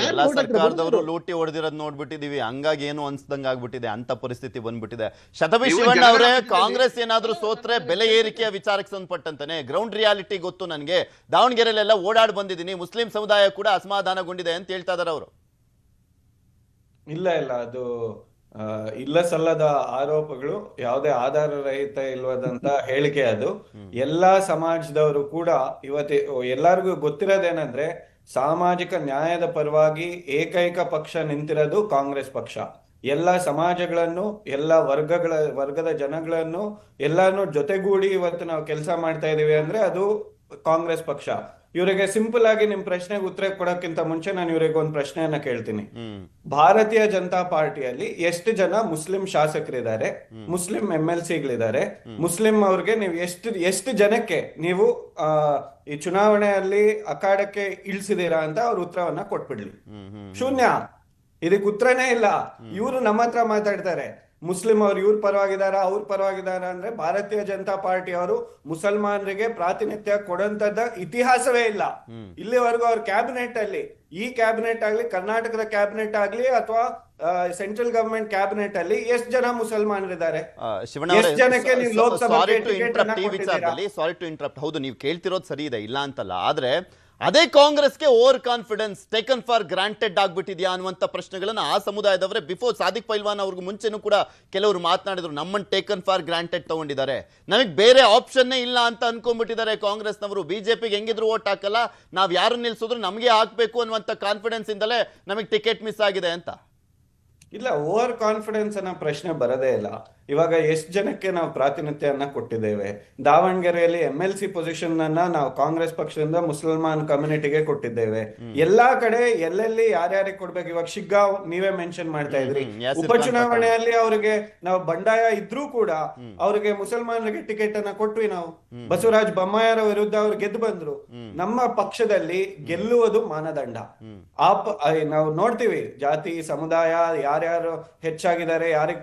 ಎಲ್ಲಾ ಸರ್ಕಾರದವರು ಲೂಟಿ ಹೊಡೆದಿರೋದ್ ನೋಡ್ಬಿಟ್ಟಿದೀವಿ, ಹಂಗಾಗಿ ಏನು ಅನ್ಸ್ದಂಗ ಆಗ್ಬಿಟ್ಟಿದೆ, ಅಂತ ಪರಿಸ್ಥಿತಿ ಬಂದ್ಬಿಟ್ಟಿದೆ. ಶತವಿ ಶಿವಣ್ಣ ಅವರೇ, ಕಾಂಗ್ರೆಸ್ ಏನಾದ್ರೂ ಸೋತ್ರೆ ಬೆಲೆ ಏರಿಕೆಯ ವಿಚಾರಕ್ಕೆ ಸಂಬಂಧಪಟ್ಟಂತಾನೆ ಗ್ರೌಂಡ್ ರಿಯಾಲಿಟಿ ಗೊತ್ತು ನನಗೆ. ದಾವಣಗೆರೆಯಲ್ಲೆಲ್ಲ ಓಡಾಡ್ ಬಂದಿದ್ದೀನಿ, ಮುಸ್ಲಿಂ ಸಮುದಾಯ ಕೂಡ ಅಸಮಾಧಾನಗೊಂಡಿದೆ ಅಂತ ಹೇಳ್ತಾ ಇದಾರೆ ಅವರು. ಇಲ್ಲ ಅದು ಇಲ್ಲ ಸಲ್ಲದ ಆರೋಪಗಳು, ಯಾವುದೇ ಆಧಾರ ರಹಿತ ಇಲ್ವದಂತ ಹೇಳಿಕೆ ಅದು. ಎಲ್ಲಾ ಸಮಾಜದವರು ಕೂಡ ಎಲ್ಲರಿಗೂ ಗೊತ್ತಿರೋದೇನಂದ್ರೆ, ಸಾಮಾಜಿಕ ನ್ಯಾಯದ ಪರವಾಗಿ ಏಕೈಕ ಪಕ್ಷ ನಿಂತಿರೋದು ಕಾಂಗ್ರೆಸ್ ಪಕ್ಷ. ಎಲ್ಲ ಸಮಾಜಗಳನ್ನು, ಎಲ್ಲ ವರ್ಗದ ಜನಗಳನ್ನು ಎಲ್ಲಾನು ಜೊತೆಗೂಡಿ ಇವತ್ತು ನಾವು ಕೆಲಸ ಮಾಡ್ತಾ ಇದೀವಿ ಅಂದ್ರೆ ಅದು ಕಾಂಗ್ರೆಸ್ ಪಕ್ಷ. ಇವರಿಗೆ ಸಿಂಪಲ್ ಆಗಿ ನಿಮ್ ಪ್ರಶ್ನೆಗೆ ಉತ್ತರ ಕೊಡಕ್ಕಿಂತ ಮುಂಚೆ ನಾನು ಇವರಿಗೆ ಒಂದು ಪ್ರಶ್ನೆಯನ್ನ ಕೇಳ್ತೀನಿ. ಭಾರತೀಯ ಜನತಾ ಪಾರ್ಟಿಯಲ್ಲಿ ಎಷ್ಟು ಜನ ಮುಸ್ಲಿಂ ಶಾಸಕರಿದ್ದಾರೆ, ಮುಸ್ಲಿಂ MLCಗಳಿದ್ದಾರೆ, ಮುಸ್ಲಿಂ ಅವ್ರಿಗೆ ನೀವು ಎಷ್ಟು ಜನಕ್ಕೆ ನೀವು ಈ ಚುನಾವಣೆಯಲ್ಲಿ ಅಖಾಡಕ್ಕೆ ಇಳಿಸಿದೀರಾ ಅಂತ ಅವ್ರ ಉತ್ತರವನ್ನ ಕೊಟ್ಬಿಡ್ಲಿ. ಶೂನ್ಯ. ಇದಕ್ಕೆ ಉತ್ತರನೇ ಇಲ್ಲ. ಇವರು ನಮ್ಮ ಹತ್ರ ಮಾತಾಡ್ತಾರೆ, ಮುಸ್ಲಿಂ ಅವ್ರು ಇವ್ರ ಪರವಾಗಿದಾರ ಅವ್ರ ಪರವಾಗಿದಾರ ಅಂದ್ರೆ ಭಾರತೀಯ ಜನತಾ ಪಾರ್ಟಿ ಅವರು ಮುಸಲ್ಮಾನರಿಗೆ ಪ್ರಾತಿನಿಧ್ಯ ಕೊಡಂತದ ಇತಿಹಾಸವೇ ಇಲ್ಲ. ಇಲ್ಲಿವರೆಗೂ ಅವ್ರ ಕ್ಯಾಬಿನೆಟ್ ಅಲ್ಲಿ, ಈ ಕ್ಯಾಬಿನೆಟ್ ಆಗ್ಲಿ, ಕರ್ನಾಟಕದ ಕ್ಯಾಬಿನೆಟ್ ಆಗ್ಲಿ ಅಥವಾ ಸೆಂಟ್ರಲ್ ಗವರ್ಮೆಂಟ್ ಕ್ಯಾಬಿನೆಟ್ ಅಲ್ಲಿ ಎಷ್ಟು ಜನ ಮುಸಲ್ಮಾನರಿದ್ದಾರೆ? ಎಷ್ಟು ಜನಕ್ಕೆ ನೀವು ಲೋಕಸಭೆಗೆ ಟಿಕೆಟ್ ಅನ್ನ ಕೊಟ್ಟಿದ್ದೀರಾ? Sorry to interrupt. ಹೌದು, ನೀವು ಕೇಳ್ತಿರೋದು ಸರಿ ಇದೆ, ಇಲ್ಲ ಅಂತಲ್ಲ. ಆದ್ರೆ ಅದೇ ಕಾಂಗ್ರೆಸ್ಗೆ over confidence, taken for granted ಆಗ್ಬಿಟ್ಟಿದ್ಯಾ ಅನ್ನುವಂತ ಪ್ರಶ್ನೆಗಳನ್ನ ಆ ಸಮುದಾಯದವರೇ ಬಿಫೋರ್ ಸಾದಿಕ್ ಪೈಲ್ವಾನ್ ಅವ್ರಿಗೂ ಮುಂಚೆನೂ ಕೂಡ ಕೆಲವರು ಮಾತನಾಡಿದ್ರು. ನಮ್ಮನ್ನು ಟೇಕನ್ ಫಾರ್ ಗ್ರಾಂಟೆಡ್ ತಗೊಂಡಿದ್ದಾರೆ, ನಮಗೆ ಬೇರೆ ಆಪ್ಷನ್ನೇ ಇಲ್ಲ ಅಂತ ಅನ್ಕೊಂಡ್ಬಿಟ್ಟಿದ್ದಾರೆ ಕಾಂಗ್ರೆಸ್ನವರು. ಬಿಜೆಪಿಗೆ ಹೆಂಗಿದ್ರು ಓಟ್ ಹಾಕಲ್ಲ, ನಾವ್ ಯಾರು ನಿಲ್ಸಿದ್ರು ನಮಗೆ ಹಾಕ್ಬೇಕು ಅನ್ನುವಂತ ಕಾನ್ಫಿಡೆನ್ಸ್ ಇಂದಲೇ ನಮಗೆ ಟಿಕೆಟ್ ಮಿಸ್ ಆಗಿದೆ ಅಂತ. ಇಲ್ಲ, ಓವರ್ ಕಾನ್ಫಿಡೆನ್ಸ್ ಅನ್ನೋ ಪ್ರಶ್ನೆ ಬರದೇ ಇಲ್ಲ. ಇವಾಗ ಎಷ್ಟು ಜನಕ್ಕೆ ನಾವು ಪ್ರಾತಿನಿಧ್ಯನ ಕೊಟ್ಟಿದ್ದೇವೆ? ದಾವಣಗೆರೆಯಲ್ಲಿ MLC ಪೊಸಿಷನ್ ಅನ್ನ ನಾವು ಕಾಂಗ್ರೆಸ್ ಪಕ್ಷದಿಂದ ಮುಸಲ್ಮಾನ್ ಕಮ್ಯುನಿಟಿಗೆ ಕೊಟ್ಟಿದ್ದೇವೆ. ಎಲ್ಲಾ ಕಡೆ ಎಲ್ಲೆಲ್ಲಿ ಯಾರ್ಯಾರಿಗೆ ಕೊಡ್ಬೇಕು, ಇವಾಗ ಶಿಗ್ಗಾಂವ್ ನೀವೇ ಮೆನ್ಷನ್ ಮಾಡ್ತಾ ಇದ್ರಿ, ಉಪಚುನಾವಣೆಯಲ್ಲಿ ಅವ್ರಿಗೆ ನಾವು ಬಂಡಾಯ ಇದ್ರೂ ಕೂಡ ಅವ್ರಿಗೆ ಮುಸಲ್ಮಾನರಿಗೆ ಟಿಕೆಟ್ ಅನ್ನ ಕೊಟ್ವಿ ನಾವು. ಬಸವರಾಜ ಬೊಮ್ಮಾಯಿಯವರ ವಿರುದ್ಧ ಅವ್ರು ಗೆದ್ದು ಬಂದ್ರು. ನಮ್ಮ ಪಕ್ಷದಲ್ಲಿ ಗೆಲ್ಲುವುದು ಮಾನದಂಡ. ನಾವು ನೋಡ್ತೀವಿ ಜಾತಿ ಸಮುದಾಯ ಯಾರ್ಯಾರು ಹೆಚ್ಚಾಗಿದ್ದಾರೆ, ಯಾರಿಗೆ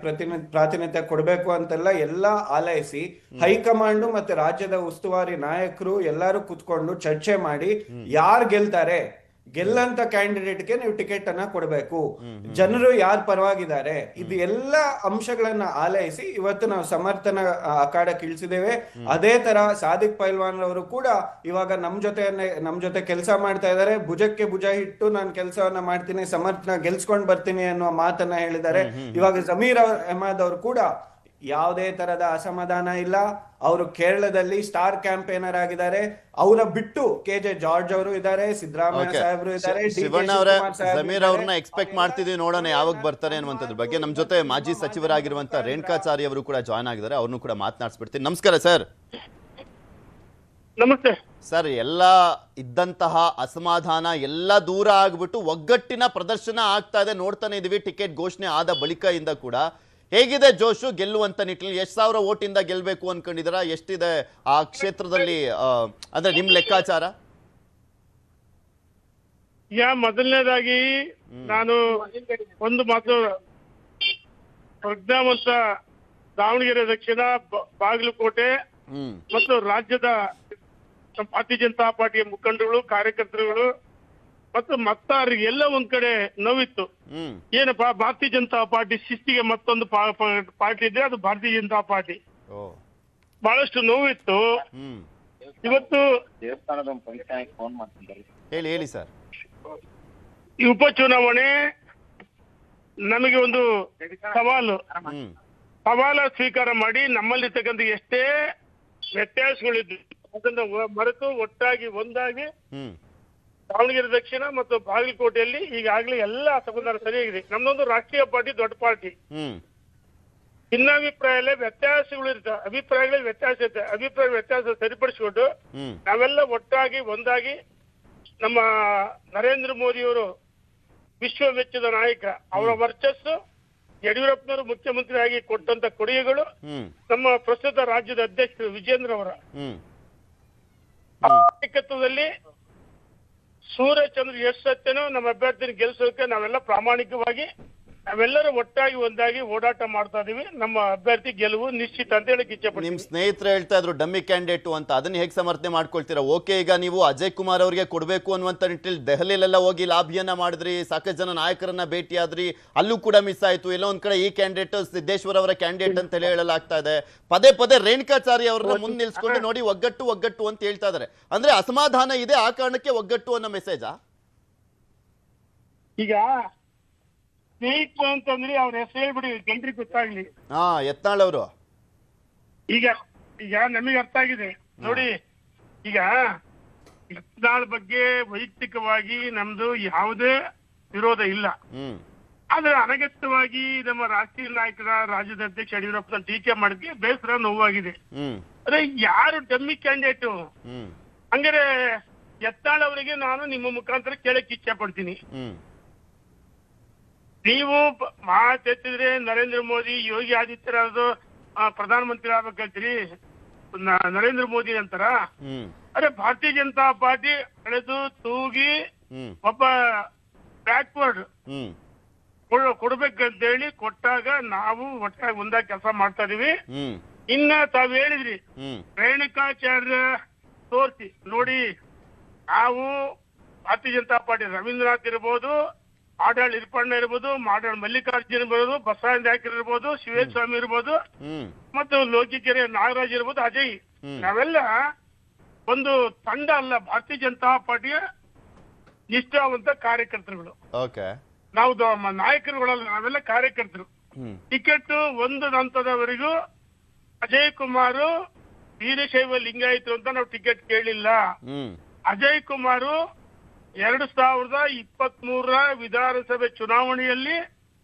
ಪ್ರಾತಿನಿಧ್ಯ ಕೊಡ್ಬೇಕು ಅಂತೆಲ್ಲ ಎಲ್ಲ ಆಲೈಸಿ ಹೈಕಮಾಂಡ್ ಮತ್ತೆ ರಾಜ್ಯದ ಉಸ್ತುವಾರಿ ನಾಯಕರು ಎಲ್ಲರೂ ಕುತ್ಕೊಂಡು ಚರ್ಚೆ ಮಾಡಿ ಯಾರು ಗೆಲ್ತಾರೆ, ಗೆಲ್ಲಂತ ಕ್ಯಾಂಡಿಡೇಟ್ಗೆ ನೀವು ಟಿಕೆಟ್ ಅನ್ನ ಕೊಡಬೇಕು, ಜನರು ಯಾರು ಪರವಾಗಿದ್ದಾರೆ, ಇದು ಎಲ್ಲ ಅಂಶಗಳನ್ನ ಆಲೈಸಿ ಇವತ್ತು ನಾವು ಸಮರ್ಥನ ಅಖಾಡಕ್ಕೆ ಇಳಿಸಿದ್ದೇವೆ. ಅದೇ ತರ ಸಾದಿಕ್ ಪೈಲ್ವಾನ್ ಅವರು ಕೂಡ ಇವಾಗ ನಮ್ ಜೊತೆ ಕೆಲಸ ಮಾಡ್ತಾ ಇದ್ದಾರೆ. ಭುಜಕ್ಕೆ ಭುಜ ಇಟ್ಟು ನಾನು ಕೆಲಸವನ್ನ ಮಾಡ್ತೀನಿ, ಸಮರ್ಥನ ಗೆಲ್ಸ್ಕೊಂಡ್ ಬರ್ತೀನಿ ಅನ್ನುವ ಮಾತನ್ನ ಹೇಳಿದ್ದಾರೆ. ಇವಾಗ ಜಮೀರ್ ಅಹಮದ್ ಅವರು ಕೂಡ ಯಾವುದೇ ತರದ ಅಸಮಾಧಾನ ಇಲ್ಲ. ಅವರು ಕೇರಳದಲ್ಲಿ ಸ್ಟಾರ್ ಕ್ಯಾಂಪೇನರ್ ಆಗಿದ್ದಾರೆ. ಅವರ ಬಿಟ್ಟು KJ ಜಾರ್ಜ್ ಅವರು ಇದ್ದಾರೆ, ಸಿದ್ದರಾಮಯ್ಯ ಸಾಹೇಬರು ಇದ್ದಾರೆ, ಶಿವಣ್ಣ ಅವರೇ, ಜಮೀರ್ ಅವ್ರನ್ನ ಎಕ್ಸ್ಪೆಕ್ಟ್ ಮಾಡ್ತಿದ್ವಿ, ನೋಡೋಣ ಯಾವಾಗ ಬರ್ತಾರೆ ಅನ್ನುವಂಥದ್ರ ಬಗ್ಗೆ. ನಮ್ಮ ಜೊತೆ ಮಾಜಿ ಸಚಿವರಾಗಿರುವಂತ ರೇಣುಕಾಚಾರ್ಯ ಅವರು ಕೂಡ ಜಾಯ್ನ್ ಆಗಿದ್ದಾರೆ, ಅವ್ರನ್ನು ಕೂಡ ಮಾತನಾಡಿಸ್ಬಿಡ್ತೀನಿ. ನಮಸ್ಕಾರ ಸರ್. ನಮಸ್ತೆ ಸರ್. ಎಲ್ಲ ಇದ್ದಂತಹ ಅಸಮಾಧಾನ ಎಲ್ಲ ದೂರ ಆಗ್ಬಿಟ್ಟು ಒಗ್ಗಟ್ಟಿನ ಪ್ರದರ್ಶನ ಆಗ್ತಾ ಇದೆ, ನೋಡ್ತಾನೆ ಇದೀವಿ. ಟಿಕೆಟ್ ಘೋಷಣೆ ಆದ ಬಳಿಕ ಇಂದ ಕೂಡ ಹೇಗಿದೆ ಜೋಶು ಗೆಲ್ಲುವಂತ ನಿಟ್ಟಿನಲ್ಲಿ? ಎಷ್ಟು ಸಾವಿರ ಓಟಿಂದ ಗೆಲ್ಬೇಕು ಅನ್ಕೊಂಡಿದ್ದೀರಾ? ಎಷ್ಟಿದೆ ಆ ಕ್ಷೇತ್ರದಲ್ಲಿ, ಅಂದ್ರೆ ನಿಮ್ ಲೆಕ್ಕಾಚಾರ? ಮೊದಲನೇದಾಗಿ ನಾನು ಒಂದು ಮಾತು, ಪ್ರಜ್ಞಾವಂತ ದಾವಣಗೆರೆ ದಕ್ಷಿಣ, ಬಾಗಲಕೋಟೆ ಮತ್ತು ರಾಜ್ಯದ ಭಾರತೀಯ ಜನತಾ ಪಾರ್ಟಿಯ ಮುಖಂಡರುಗಳು, ಕಾರ್ಯಕರ್ತರುಗಳು ಮತ್ತು ಮತದಾರರಿಗೆ ಎಲ್ಲ ಒಂದ್ ಕಡೆ ನೋವಿತ್ತು. ಏನಪ್ಪಾ, ಭಾರತೀಯ ಜನತಾ ಪಾರ್ಟಿ ಶಿಸ್ತಿಗೆ ಮತ್ತೊಂದು ಪಾರ್ಟಿ ಇದೆ, ಅದು ಭಾರತೀಯ ಜನತಾ ಪಾರ್ಟಿ. ಬಹಳಷ್ಟು ನೋವಿತ್ತು. ಇವತ್ತು ಹೇಳಿ ಸರ್. ಈ ಉಪಚುನಾವಣೆ ನಮಗೆ ಒಂದು ಸವಾಲ ಸ್ವೀಕಾರ ಮಾಡಿ ನಮ್ಮಲ್ಲಿರ್ತಕ್ಕಂಥ ಎಷ್ಟೇ ವ್ಯತ್ಯಾಸಗಳಿದ್ದು ಅದನ್ನ ಮರೆತು ಒಟ್ಟಾಗಿ ಒಂದಾಗಿ ದಾವಣಗೆರೆ ದಕ್ಷಿಣ ಮತ್ತು ಬಾಗಲಕೋಟೆಯಲ್ಲಿ ಈಗಾಗಲೇ ಎಲ್ಲ ಸಮಾಧಾನ ಸರಿಯಾಗಿದೆ. ನಮ್ದೊಂದು ರಾಷ್ಟ್ರೀಯ ಪಾರ್ಟಿ, ದೊಡ್ಡ ಪಾರ್ಟಿ. ಭಿನ್ನಾಭಿಪ್ರಾಯ ವ್ಯತ್ಯಾಸಗಳು ಇರ್ತವೆ, ಅಭಿಪ್ರಾಯಗಳಲ್ಲಿ ವ್ಯತ್ಯಾಸ ಇರುತ್ತೆ. ಅಭಿಪ್ರಾಯ ವ್ಯತ್ಯಾಸ ಸರಿಪಡಿಸಿಕೊಂಡು ನಾವೆಲ್ಲ ಒಟ್ಟಾಗಿ ಒಂದಾಗಿ ನಮ್ಮ ನರೇಂದ್ರ ಮೋದಿಯವರು ವಿಶ್ವ ವೆಚ್ಚದ ನಾಯಕ, ಅವರ ವರ್ಚಸ್ಸು, ಯಡಿಯೂರಪ್ಪನವರು ಮುಖ್ಯಮಂತ್ರಿ ಆಗಿ ಕೊಟ್ಟಂತ ಕೊಡುಗೆಗಳು, ನಮ್ಮ ಪ್ರಸ್ತುತ ರಾಜ್ಯದ ಅಧ್ಯಕ್ಷರು ವಿಜೇಂದ್ರ ಅವರ ನಾಯಕತ್ವದಲ್ಲಿ ಸೂರ್ಯಚಂದ್ರ ಎಷ್ಟು ಸತ್ಯನೋ ನಮ್ಮ ಅಭ್ಯರ್ಥಿನ ಗೆಲ್ಲಿಸೋಕೆ ನಾವೆಲ್ಲ ಪ್ರಾಮಾಣಿಕವಾಗಿ ನಾವೆಲ್ಲರೂ ಒಟ್ಟಾಗಿ ಒಂದಾಗಿ ಓಡಾಟ ಮಾಡ್ತಾ ಇದೀವಿ. ನಮ್ಮ ಅಭ್ಯರ್ಥಿ ಗೆಲುವು ನಿಶ್ಚಿತ ಅಂತ ಹೇಳಕ್ ಇಚ್ಛೆಪಡ್ತೀನಿ. ನಿಮ್ ಸ್ನೇಹಿತರು ಹೇಳ್ತಾ ಇದ್ರು ಡಮ್ಮಿ ಕ್ಯಾಂಡಿಡೇಟ್ ಅಂತ, ಅದನ್ನ ಹೇಗೆ ಸಮರ್ಥನೆ ಮಾಡ್ಕೊಳ್ತೀರಾ? ಓಕೆ, ಈಗ ನೀವು ಅಜಯ್ ಕುಮಾರ್ ಅವರಿಗೆ ಕೊಡಬೇಕು ಅನ್ನುವಂತ ನಿಟ್ಟಿನಲ್ಲಿ ದೆಹಲಿಯಲ್ಲೆಲ್ಲ ಹೋಗಿ ಲಾಭಿಯನ್ನ ಮಾಡಿದ್ರಿ, ಸಾಕಷ್ಟು ಜನ ನಾಯಕರನ್ನ ಭೇಟಿಯಾದ್ರಿ, ಅಲ್ಲೂ ಕೂಡ ಮಿಸ್ ಆಯ್ತು. ಎಲ್ಲೋ ಒಂದ್ ಕಡೆ ಈ ಕ್ಯಾಂಡಿಡೇಟ್ ಸಿದ್ದೇಶ್ವರ್ ಅವರ ಕ್ಯಾಂಡಿಡೇಟ್ ಅಂತ ಹೇಳಲಾಗ್ತಾ ಇದೆ. ಪದೇ ಪದೇ ರೇಣುಕಾಚಾರ್ಯ ಅವರನ್ನ ಮುಂದೆ ನಿಲ್ಸ್ಕೊಂಡು ನೋಡಿ ಒಗ್ಗಟ್ಟು ಅಂತ ಹೇಳ್ತಾ ಇದಾರೆ. ಅಂದ್ರೆ ಅಸಮಾಧಾನ ಇದೆ, ಆ ಕಾರಣಕ್ಕೆ ಒಗ್ಗಟ್ಟು ಅನ್ನೋ ಮೆಸೇಜಾ? ಈಗ ಸ್ನೇಹಿತರು ಅಂತಂದ್ರೆ ಅವ್ರ ಹೆಸರು ಹೇಳ್ಬಿಡಿ, ಜನರಿಗೆ ಗೊತ್ತಾಗ್ಲಿ. ಯತ್ನಾಳ್ ಅವರು ಈಗ ನಮಗೆ ಅರ್ಥ ಆಗಿದೆ ನೋಡಿ. ಈಗ ಯತ್ನಾಳ್ ಬಗ್ಗೆ ವೈಯಕ್ತಿಕವಾಗಿ ನಮ್ದು ಯಾವುದೇ ವಿರೋಧ ಇಲ್ಲ. ಆದ್ರೆ ಅನಗತ್ಯವಾಗಿ ನಮ್ಮ ರಾಷ್ಟ್ರೀಯ ನಾಯಕರ, ರಾಜ್ಯದ ಅಧ್ಯಕ್ಷ ಯಡಿಯೂರಪ್ಪ ಟೀಕೆ ಮಾಡಿದ್ವಿ, ಬೇಸರ, ನೋವಾಗಿದೆ. ಅದೇ ಯಾರು ಡಮ್ಮಿ ಕ್ಯಾಂಡಿಡೇಟ್ ಹಂಗಾರೆ ಯತ್ನಾಳ್ ಅವರಿಗೆ ನಾನು ನಿಮ್ಮ ಮುಖಾಂತರ ಕೇಳಕ್ ಇಚ್ಛೆ ಪಡ್ತೀನಿ. ನೀವು ಮಾತೆತ್ತಿದ್ರೆ ನರೇಂದ್ರ ಮೋದಿ, ಯೋಗಿ ಆದಿತ್ಯನಾಥ್ ಪ್ರಧಾನಮಂತ್ರಿ ಆಗ್ಬೇಕಂತೀರಿ, ನರೇಂದ್ರ ಮೋದಿ ಅಂತಾರ. ಅರೆ ಭಾರತೀಯ ಜನತಾ ಪಾರ್ಟಿ ಬೆಳೆದು ತೂಗಿ ಒಬ್ಬ ಬ್ಯಾಕ್ವರ್ಡ್ ಕೊಡ್ಬೇಕಂತೇಳಿ ಕೊಟ್ಟಾಗ ನಾವು ಒಟ್ಟಾಗಿ ಒಂದಾಗಿ ಕೆಲಸ ಮಾಡ್ತಾ ಇದೀವಿ. ಹ್ಮ್ ಇನ್ನ ತಾವ್ ಹೇಳಿದ್ರಿ ಹ್ಮ್ ರೇಣುಕಾಚಾರ್ಯ ತೋರ್ಸಿ ನೋಡಿ, ನಾವು ಭಾರತೀಯ ಜನತಾ ಪಾರ್ಟಿ ರವೀಂದ್ರನಾಥ್ ಇರ್ಬೋದು, ಮಾಡಾಳ್ ಇರ್ಪಣ್ಣ ಇರ್ಬೋದು, ಮಾಡಾಳ್ ಮಲ್ಲಿಕಾರ್ಜುನ್ ಇರ್ಬೋದು, ಬಸವರಾಜ ನಾಯ್ಕರ್ ಇರ್ಬೋದು, ಶಿವಸ್ವಾಮಿ ಇರ್ಬೋದು, ಮತ್ತು ಲೋಕಿಕೆರೆ ನಾಗರಾಜ್ ಇರ್ಬೋದು, ಅಜಯ್, ನಾವೆಲ್ಲ ಒಂದು ತಂಡ ಅಲ್ಲ, ಭಾರತೀಯ ಜನತಾ ಪಾರ್ಟಿಯ ನಿಷ್ಠಾವಂತ ಕಾರ್ಯಕರ್ತರುಗಳು. ಓಕೆ ನಾವು ನಾಯಕರುಗಳಲ್ಲ, ನಾವೆಲ್ಲ ಕಾರ್ಯಕರ್ತರು. ಟಿಕೆಟ್ ಒಂದು ಹಂತದವರೆಗೂ ಅಜಯ್ ಕುಮಾರ್ ವೀರಶೈವ ಲಿಂಗಾಯತರು ಅಂತ ನಾವು ಟಿಕೆಟ್ ಕೇಳಿಲ್ಲ. ಅಜಯ್ ಕುಮಾರ್ 2023 ವಿಧಾನಸಭೆ ಚುನಾವಣೆಯಲ್ಲಿ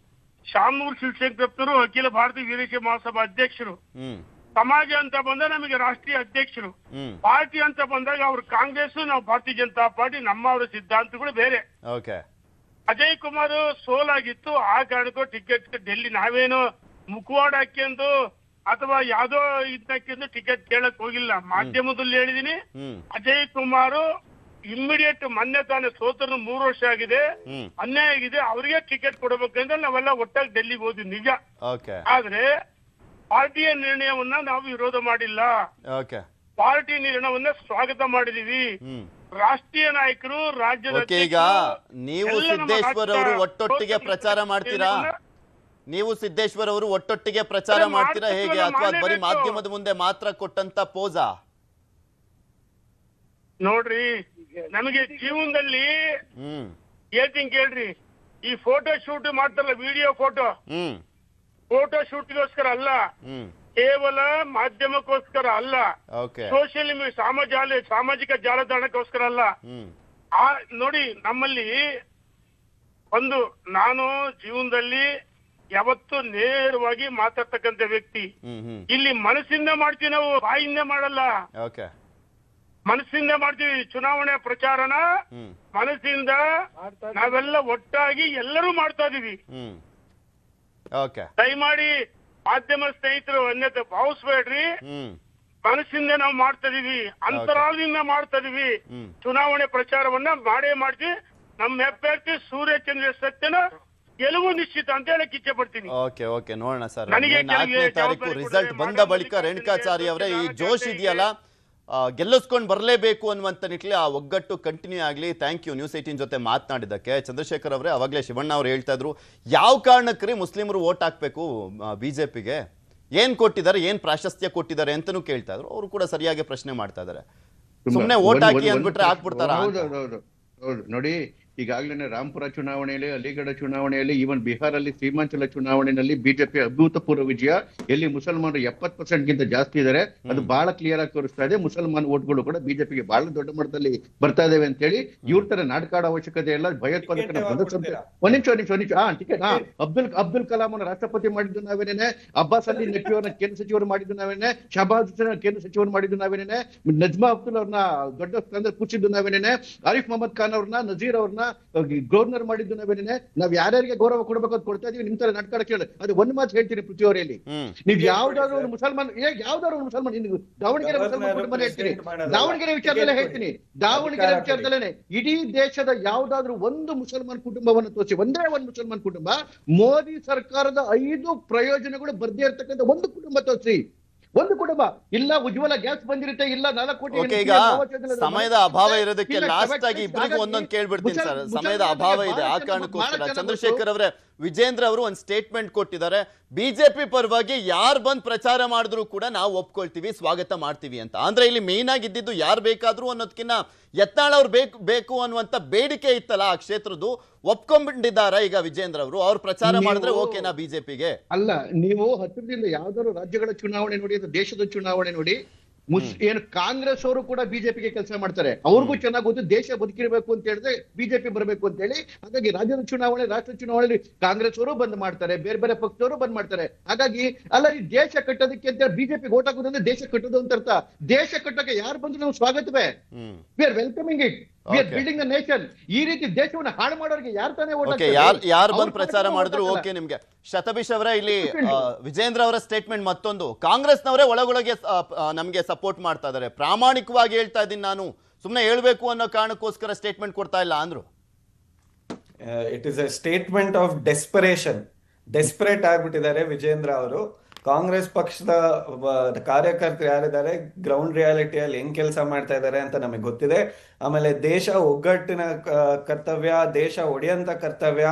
ಶಾಮನೂರು ಶಿವಶಂಕರಪ್ಪರು ಅಖಿಲ ಭಾರತೀಯ ವೀರಶೈವ ಮಹಾಸಭಾ ಅಧ್ಯಕ್ಷರು. ಸಮಾಜ ಅಂತ ಬಂದಾಗ ನಮಗೆ ರಾಷ್ಟ್ರೀಯ ಅಧ್ಯಕ್ಷರು. ಪಾರ್ಟಿ ಅಂತ ಬಂದಾಗ ಅವ್ರು ಕಾಂಗ್ರೆಸ್, ನಾವು ಭಾರತೀಯ ಜನತಾ ಪಾರ್ಟಿ, ನಮ್ಮವರ ಸಿದ್ಧಾಂತಗಳು ಬೇರೆ. ಅಜಯ್ ಕುಮಾರ್ ಸೋಲಾಗಿತ್ತು, ಆ ಕಾರಣಕ್ಕೂ ಟಿಕೆಟ್ ಡೆಲ್ಲಿ ನಾವೇನು ಮುಖವಾಡ ಹಾಕ್ಯಂದು ಅಥವಾ ಯಾವ್ದೋ ಇದಕ್ಕೆಂದು ಟಿಕೆಟ್ ಕೇಳಕ್ ಹೋಗಿಲ್ಲ. ಮಾಧ್ಯಮದಲ್ಲಿ ಹೇಳಿದೀನಿ, ಅಜಯ್ ಕುಮಾರ್ ಇಮ್ಮಿಡಿಯೇಟ್ ಮೊನ್ನೆ ತಾನೇ ಸೋತರು 3 ವರ್ಷ ಆಗಿದೆ, ಅನ್ಯಾಯ ಆಗಿದೆ, ಅವರಿಗೆ ಟಿಕೆಟ್ ಕೊಡಬೇಕಂದ್ರೆ ನಾವೆಲ್ಲ ಒಟ್ಟಾಗಿ ಡೆಲ್ಲಿಗೆ ಹೋದ್ವಿ ನಿಜ. ಆದ್ರೆ ಪಾರ್ಟಿಯ ನಿರ್ಣಯವನ್ನ ನಾವು ವಿರೋಧ ಮಾಡಿಲ್ಲ, ಪಾರ್ಟಿ ನಿರ್ಣಯವನ್ನ ಸ್ವಾಗತ ಮಾಡಿದೀವಿ. ರಾಷ್ಟ್ರೀಯ ನಾಯಕರು, ರಾಜ್ಯದ ಈಗ ನೀವು ಸಿದ್ದೇಶ್ವರ್ ಅವರು ಒಟ್ಟೊಟ್ಟಿಗೆ ಪ್ರಚಾರ ಮಾಡ್ತೀರಾ? ನೀವು ಸಿದ್ದೇಶ್ವರ್ ಅವರು ಒಟ್ಟೊಟ್ಟಿಗೆ ಪ್ರಚಾರ ಮಾಡ್ತೀರಾ ಹೇಗೆ, ಅಥವಾ ಬರೀ ಮಾಧ್ಯಮದ ಮುಂದೆ ಮಾತ್ರ ಕೊಟ್ಟಂತ ಪೋಸಾ? ನೋಡ್ರಿ, ನಮಗೆ ಜೀವನದಲ್ಲಿ ಹೇಳ್ತೀನಿ ಕೇಳ್ರಿ, ಈ ಫೋಟೋ ಶೂಟ್ ಮಾಡ್ತಾರಲ್ಲ, ವಿಡಿಯೋ ಫೋಟೋ ಶೂಟ್ಗೋಸ್ಕರ ಅಲ್ಲ, ಕೇವಲ ಮಾಧ್ಯಮಕ್ಕೋಸ್ಕರ ಅಲ್ಲ, ಸೋಷಿಯಲ್ ಸಾಮಾಜಿಕ ಜಾಲತಾಣಕ್ಕೋಸ್ಕರ ಅಲ್ಲ. ನೋಡಿ, ನಮ್ಮಲ್ಲಿ ನಾನು ಜೀವನದಲ್ಲಿ ಯಾವತ್ತು ನೇರವಾಗಿ ಮಾತಾಡ್ತಕ್ಕಂಥ ವ್ಯಕ್ತಿ. ಇಲ್ಲಿ ಮನಸ್ಸಿಂದ ಮಾಡ್ತೀವಿ, ನಾವು ಬಾಯಿಂದ ಮಾಡಲ್ಲ, ಮನಸ್ಸಿಂದ ಮಾಡ್ತೀವಿ. ಚುನಾವಣೆ ಪ್ರಚಾರನ ಮನಸ್ಸಿಂದ ನಾವೆಲ್ಲ ಒಟ್ಟಾಗಿ ಎಲ್ಲರೂ ಮಾಡ್ತಾ ಇದೀವಿ. ದಯಮಾಡಿ ಮಾಧ್ಯಮ ಸ್ನೇಹಿತರು ಅನ್ಯತೆ ಭಾವಿಸ್ಬೇಡ್ರಿ. ಮನಸ್ಸಿಂದ ನಾವು ಮಾಡ್ತಾ ಇದೀವಿ, ಅಂತರಾಳದಿಂದ ಮಾಡ್ತಾ ಇದೀವಿ. ಚುನಾವಣೆ ಪ್ರಚಾರವನ್ನ ಮಾಡೇ ಮಾಡ್ತೀವಿ. ನಮ್ಮ ಅಭ್ಯರ್ಥಿ ಸೂರ್ಯಚಂದ್ರ ಸತ್ಯನ ಗೆಲುವು ನಿಶ್ಚಿತ ಅಂತ ಹೇಳಕ್ ಇಚ್ಛೆ ಪಡ್ತೀನಿ. ಓಕೆ ನೋಡೋಣ ಸರ್. 4ನೇ ತಾರೀಕು ರಿಸಲ್ಟ್ ಬಂದ ಬಳಿಕ ರೇಣುಕಾಚಾರ್ಯ ಅವರೇ ಈ ಜೋಶ್ ಇದೆಯಲ್ಲ, ಗೆಲ್ಲಿಸ್ಕೊಂಡು ಬರಲೇಬೇಕು ಅನ್ನುವಂಥ ನಿಟ್ಟಿನಲ್ಲಿ ಆ ಒಗ್ಗಟ್ಟು ಕಂಟಿನ್ಯೂ ಆಗಲಿ. ಥ್ಯಾಂಕ್ ಯು ನ್ಯೂಸ್ 18 ಜೊತೆ ಮಾತನಾಡಿದ್ದಕ್ಕೆ. ಚಂದ್ರಶೇಖರ್ ಅವರೇ, ಅವಾಗಲೇ ಶಿವಣ್ಣ ಅವರು ಹೇಳ್ತಾ ಇದ್ರು, ಯಾವ ಕಾರಣಕ್ಕೆ ಮುಸ್ಲಿಮರು ವೋಟ್ ಹಾಕ್ಬೇಕು ಬಿಜೆಪಿಗೆ, ಏನ್ ಕೊಟ್ಟಿದ್ದಾರೆ, ಏನ್ ಪ್ರಾಶಸ್ತ್ಯ ಕೊಟ್ಟಿದ್ದಾರೆ ಅಂತನೂ ಕೇಳ್ತಾ ಇದ್ರು. ಅವರು ಕೂಡ ಸರಿಯಾಗಿ ಪ್ರಶ್ನೆ ಮಾಡ್ತಾ ಇದ್ದಾರೆ. ಸುಮ್ಮನೆ ವೋಟ್ ಹಾಕಿ ಅಂದ್ಬಿಟ್ರೆ ಹಾಕ್ಬಿಡ್ತಾರ? ಹೌದು ನೋಡಿ, ಈಗಾಗಲೇ ರಾಂಪುರ ಚುನಾವಣೆಯಲ್ಲಿ, ಅಲಿಗಢ ಚುನಾವಣೆಯಲ್ಲಿ, ಈವನ್ ಬಿಹಾರಲ್ಲಿ ಸೀಮಾಂಚಲ ಚುನಾವಣೆಯಲ್ಲಿ ಬಿಜೆಪಿ ಅಭೂತಪೂರ್ವ ವಿಜಯ. ಎಲ್ಲಿ ಮುಸಲ್ಮಾನರು 70% ಗಿಂತ ಜಾಸ್ತಿ ಇದ್ದಾರೆ. ಅದು ಬಹಳ ಕ್ಲಿಯರ್ ಆಗಿ ತೋರಿಸ್ತಾ ಇದೆ. ಮುಸಲ್ಮಾನ್ ವೋಟ್ಗಳು ಕೂಡ ಬಿಜೆಪಿಗೆ ಬಹಳ ದೊಡ್ಡ ಮಟ್ಟದಲ್ಲಿ ಬರ್ತಾ ಇದಾವೆ ಅಂತ ಹೇಳಿ. ಇವ್ರ ತರ ನಾಟಕಾಡ ಅವಶ್ಯಕತೆ ಇಲ್ಲ. ಭಯೋತ್ಪಾದಕನ ಒಂದ್ ನಿಮಿಷ ಟಿಕೆಟ್ ಅಬ್ದುಲ್ ಕಲಾಂ ಅನ್ನ ರಾಷ್ಟ್ರಪತಿ ಮಾಡಿದ್ದು ನಾವೇನೇನೆ, ಅಬ್ಬಾಸ್ ಅಲಿ ನಖ್ವಿ ಅವ್ರನ್ನ ಕೇಂದ್ರ ಸಚಿವರು ಮಾಡಿದ್ದು ನಾವೇನೆ, ಶಹಬಾಜ್ ಹುಸೇನ್ ಕೇಂದ್ರ ಸಚಿವರು ಮಾಡಿದ್ದು ನಾವೇನೇನೆ, ನಜ್ಮಾ ಅಬ್ದುಲ್ ಅವ್ರನ್ನ ದೊಡ್ಡ ಸ್ಥಾನದಲ್ಲಿ ಕೂರಿಸಿದ್ದು ನಾವೇನೇನೆ, ಆರಿಫ್ ಮೊಹಮ್ಮದ್ ಖಾನ್ ಅವ್ರನ್ನ, ನಜೀರ್ ಅವ್ರನ್ನ ಗವರ್ನರ್ ಮಾಡಿದ್ದು ನಾವೇನೇನೆ. ನಾವ್ ಯಾರ್ಯಾರಿಗೆ ಗೌರವ ಕೊಡ್ಬೇಕು ಅಂತ ಕೊಡ್ತಾ ಇದೀವಿ. ನಿಮ್ ತರ ನಾಟಕ ಕೇಳ. ಅದು ಒಂದ್ ಮಾತು ಹೇಳ್ತೀನಿ ಪೃಥ್ವಿಯವರಲ್ಲಿ, ನೀವ್ ಯಾವ್ದಾದ್ರು ಒಂದು ಮುಸಲ್ಮಾನ್ ದಾವಣಗೆರೆ ಮುಸಲ್ಮಾನ್ ಕುಟುಂಬ ಹೇಳ್ತೀನಿ, ದಾವಣಗೆರೆ ವಿಚಾರದಲ್ಲೇ ಹೇಳ್ತೀನಿ, ದಾವಣಗೆರೆ ವಿಚಾರದಲ್ಲೇನೆ ಇಡೀ ದೇಶದ ಯಾವ್ದಾದ್ರು ಒಂದು ಮುಸಲ್ಮಾನ್ ಕುಟುಂಬವನ್ನು ತೋರಿಸಿ, ಒಂದೇ ಒಂದು ಮುಸಲ್ಮಾನ್ ಕುಟುಂಬ ಮೋದಿ ಸರ್ಕಾರದ 5 ಪ್ರಯೋಜನಗಳು ಬರ್ದೇ ಇರ್ತಕ್ಕಂಥ ಒಂದು ಕುಟುಂಬ ತೋರಿಸಿ. ಒಂದು ಕುಟುಂಬ ಇಲ್ಲ, ಉಜ್ವಲ ಗ್ಯಾಸ್ ಬಂದಿರುತ್ತೆ, ಇಲ್ಲ 4 ಕೋಟಿ. ಈಗ ಸಮಯದ ಅಭಾವ ಇರೋದಕ್ಕೆ ಲಾಸ್ಟ್ ಆಗಿ ಇಬ್ಬರಿಗೂ ಒಂದೊಂದು ಕೇಳ್ಬಿಡ್ತೀನಿ ಸರ್, ಸಮಯದ ಅಭಾವ ಇದೆ, ಆ ಕಾರಣಕ್ಕೋಸ್ಕರ. ಚಂದ್ರಶೇಖರ್ ಅವರೇ, ವಿಜೇಂದ್ರ ಅವರು ಒಂದು ಸ್ಟೇಟ್ಮೆಂಟ್ ಕೊಟ್ಟಿದ್ದಾರೆ, ಬಿಜೆಪಿ ಪರವಾಗಿ ಯಾರು ಬಂದ್ ಪ್ರಚಾರ ಮಾಡಿದ್ರು ಕೂಡ ನಾವು ಒಪ್ಕೊಳ್ತೀವಿ, ಸ್ವಾಗತ ಮಾಡ್ತೀವಿ ಅಂತ. ಅಂದ್ರೆ ಇಲ್ಲಿ ಮೇನ್ ಆಗಿ ಇದ್ದಿದ್ದು ಯಾರು ಬೇಕಾದ್ರೂ ಅನ್ನೋದಕ್ಕಿಂತ ಯತ್ನಾಳ್ ಅವ್ರು ಬೇಕು ಅನ್ನುವಂತ ಬೇಡಿಕೆ ಇತ್ತಲ್ಲ ಆ ಕ್ಷೇತ್ರದ್ದು, ಒಪ್ಕೊಂಡ್ಬಿಟ್ಟಿದ್ದಾರೆ ಈಗ ವಿಜೇಂದ್ರ ಅವರು. ಅವ್ರು ಪ್ರಚಾರ ಮಾಡಿದ್ರೆ ಓಕೆನಾ ಬಿಜೆಪಿಗೆ? ಅಲ್ಲ, ನೀವು ಹತ್ತಿರದಿಂದ ಯಾವ್ದಾದ್ರು ರಾಜ್ಯಗಳ ಚುನಾವಣೆ ನೋಡಿ ಅಥವಾ ದೇಶದ ಚುನಾವಣೆ ನೋಡಿ, ಏನು ಕಾಂಗ್ರೆಸ್ ಅವರು ಕೂಡ ಬಿಜೆಪಿಗೆ ಕೆಲಸ ಮಾಡ್ತಾರೆ. ಅವ್ರಿಗೂ ಚೆನ್ನಾಗಿ ಗೊತ್ತು ದೇಶ ಬದುಕಿರ್ಬೇಕು ಅಂತ ಹೇಳಿದ್ರೆ ಬಿಜೆಪಿ ಬರಬೇಕು ಅಂತ ಹೇಳಿ. ಹಾಗಾಗಿ ರಾಜ್ಯದ ಚುನಾವಣೆ, ರಾಷ್ಟ್ರ ಚುನಾವಣೆಯಲ್ಲಿ ಕಾಂಗ್ರೆಸ್ ಅವರು ಬಂದ್ ಮಾಡ್ತಾರೆ, ಬೇರೆ ಬೇರೆ ಪಕ್ಷದವರು ಬಂದ್ ಮಾಡ್ತಾರೆ. ಹಾಗಾಗಿ ಅಲ್ಲ, ಈ ದೇಶ ಕಟ್ಟೋದಕ್ಕೆ ಅಂತ ಬಿಜೆಪಿ ಓಟ್ ಹಾಕೋದಂದ್ರೆ ದೇಶ ಕಟ್ಟೋದು ಅಂತ ಅರ್ಥ. ದೇಶ ಕಟ್ಟೋಕೆ ಯಾರು ಬಂದ್ರು ನಾವು ಸ್ವಾಗತವೇ, we are welcoming it, we are building the nation. ಈ ರೀತಿ ದೇಶವನ್ನು ಹಾಳು ಮಾಡೋರಿಗೆ ಯಾರು ತಾನೇ ಓಟ್ ಹಾಕ್ತಾರೆ? ಯಾರು ಬಂದ್ ಪ್ರಚಾರ ಮಾಡಿದ್ರು ಓಕೆ ನಿಮ್ಗೆ. ಶತಬೀಶ್ ಅವರೇ, ಇಲ್ಲಿ ವಿಜೇಂದ್ರ ಅವರ ಸ್ಟೇಟ್ಮೆಂಟ್ ಮತ್ತೊಂದು, ಕಾಂಗ್ರೆಸ್ನವರೇ ಒಳಗೊಳಗೆ ನಮ್ಗೆ ಸಪೋರ್ಟ್ ಮಾಡ್ತಾ ಇದ್ದಾರೆ, ಪ್ರಾಮಾಣಿಕವಾಗಿ ಹೇಳ್ತಾ ಇದ್ದೀನಿ ನಾನು, ಸುಮ್ಮನೆ ಹೇಳ್ಬೇಕು ಅನ್ನೋ ಕಾರಣಕ್ಕೋಸ್ಕರ ಸ್ಟೇಟ್ಮೆಂಟ್ ಕೊಡ್ತಾ ಇಲ್ಲ ಅಂದ್ರು. It is a statement of desperate ಆಗ್ಬಿಟ್ಟಿದ್ದಾರೆ ವಿಜೇಂದ್ರ ಅವರು. ಕಾಂಗ್ರೆಸ್ ಪಕ್ಷದ ಕಾರ್ಯಕರ್ತರು ಯಾರಿದ್ದಾರೆ ಗ್ರೌಂಡ್ ರಿಯಾಲಿಟಿಯಲ್ಲಿ ಹೆಂಗ್ ಕೆಲಸ ಮಾಡ್ತಾ ಇದ್ದಾರೆ ಅಂತ ನಮಗೆ ಗೊತ್ತಿದೆ. ಆಮೇಲೆ ದೇಶ ಒಗ್ಗಟ್ಟಿನ ಕರ್ತವ್ಯ, ದೇಶ ಒಡೆಯಂತ ಕರ್ತವ್ಯ.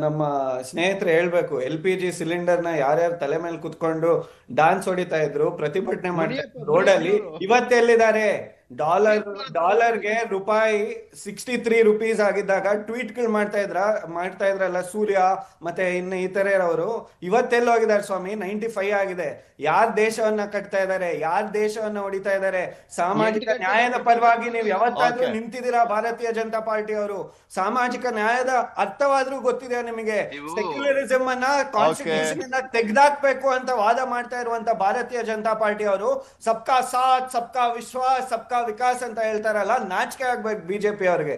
ನಮ್ಮ ಸ್ನೇಹಿತರು ಹೇಳ್ಬೇಕು, LPG ಸಿಲಿಂಡರ್ನ ಯಾರ್ಯಾರು ತಲೆ ಮೇಲೆ ಕುತ್ಕೊಂಡು ಡ್ಯಾನ್ಸ್ ಹೊಡಿತಾ ಇದ್ರು, ಪ್ರತಿಭಟನೆ ಮಾಡ್ತಾ ಇದ್ರು ರೋಡಲ್ಲಿ, ಇವತ್ತೆಲ್ಲಿದ್ದಾರೆ? ಡಾಲರ್ಗೆ ರೂಪಾಯಿ 63 ರೂಪೀಸ್ ಆಗಿದ್ದಾಗ ಟ್ವೀಟ್ಗಳು ಮಾಡ್ತಾ ಇದ್ರಲ್ಲ ಸೂರ್ಯ ಮತ್ತೆ ಇನ್ನು ಇತರರವರು, ಇವತ್ತೆಲ್ಲ ಹೋಗಿದ್ದಾರೆ ಸ್ವಾಮಿ? 95 ಆಗಿದೆ. ಯಾರ್ ದೇಶವನ್ನ ಕಟ್ತಾ ಇದ್ದಾರೆ? ಯಾರ್ ದೇಶವನ್ನ ಹೊಡಿತಾ ಇದ್ದಾರೆ? ಸಾಮಾಜಿಕ ನ್ಯಾಯದ ಪರವಾಗಿ ನೀವು ಯಾವತ್ತಾದ್ರೂ ನಿಂತಿದ್ದೀರಾ? ಭಾರತೀಯ ಜನತಾ ಪಾರ್ಟಿ ಅವರು ಸಾಮಾಜಿಕ ನ್ಯಾಯದ ಅರ್ಥವಾದ್ರೂ ಗೊತ್ತಿದೆ ನಿಮಗೆ? ಸೆಕ್ಯುಲರಿಸಂ ಅನ್ನ ಕಾನ್ಸ್ಟಿಟ್ಯೂಷನ್ ಇಂದ ತೆಗೆದಾಕ್ಬೇಕು ಅಂತ ವಾದ ಮಾಡ್ತಾ ಇರುವಂತ ಭಾರತೀಯ ಜನತಾ ಪಾರ್ಟಿ ಅವರು ಸಬ್ಕಾ ಸಾಥ್, ಸಬ್ಕಾ ವಿಶ್ವಾಸ್, ಸಬ್ಕಾ ವಿಕಾಸ್ ಅಂತ ಹೇಳ್ತಾರಲ್ಲ, ನಾಚಿಕೆ ಆಗ್ಬೇಕು ಬಿಜೆಪಿ ಅವ್ರಿಗೆ.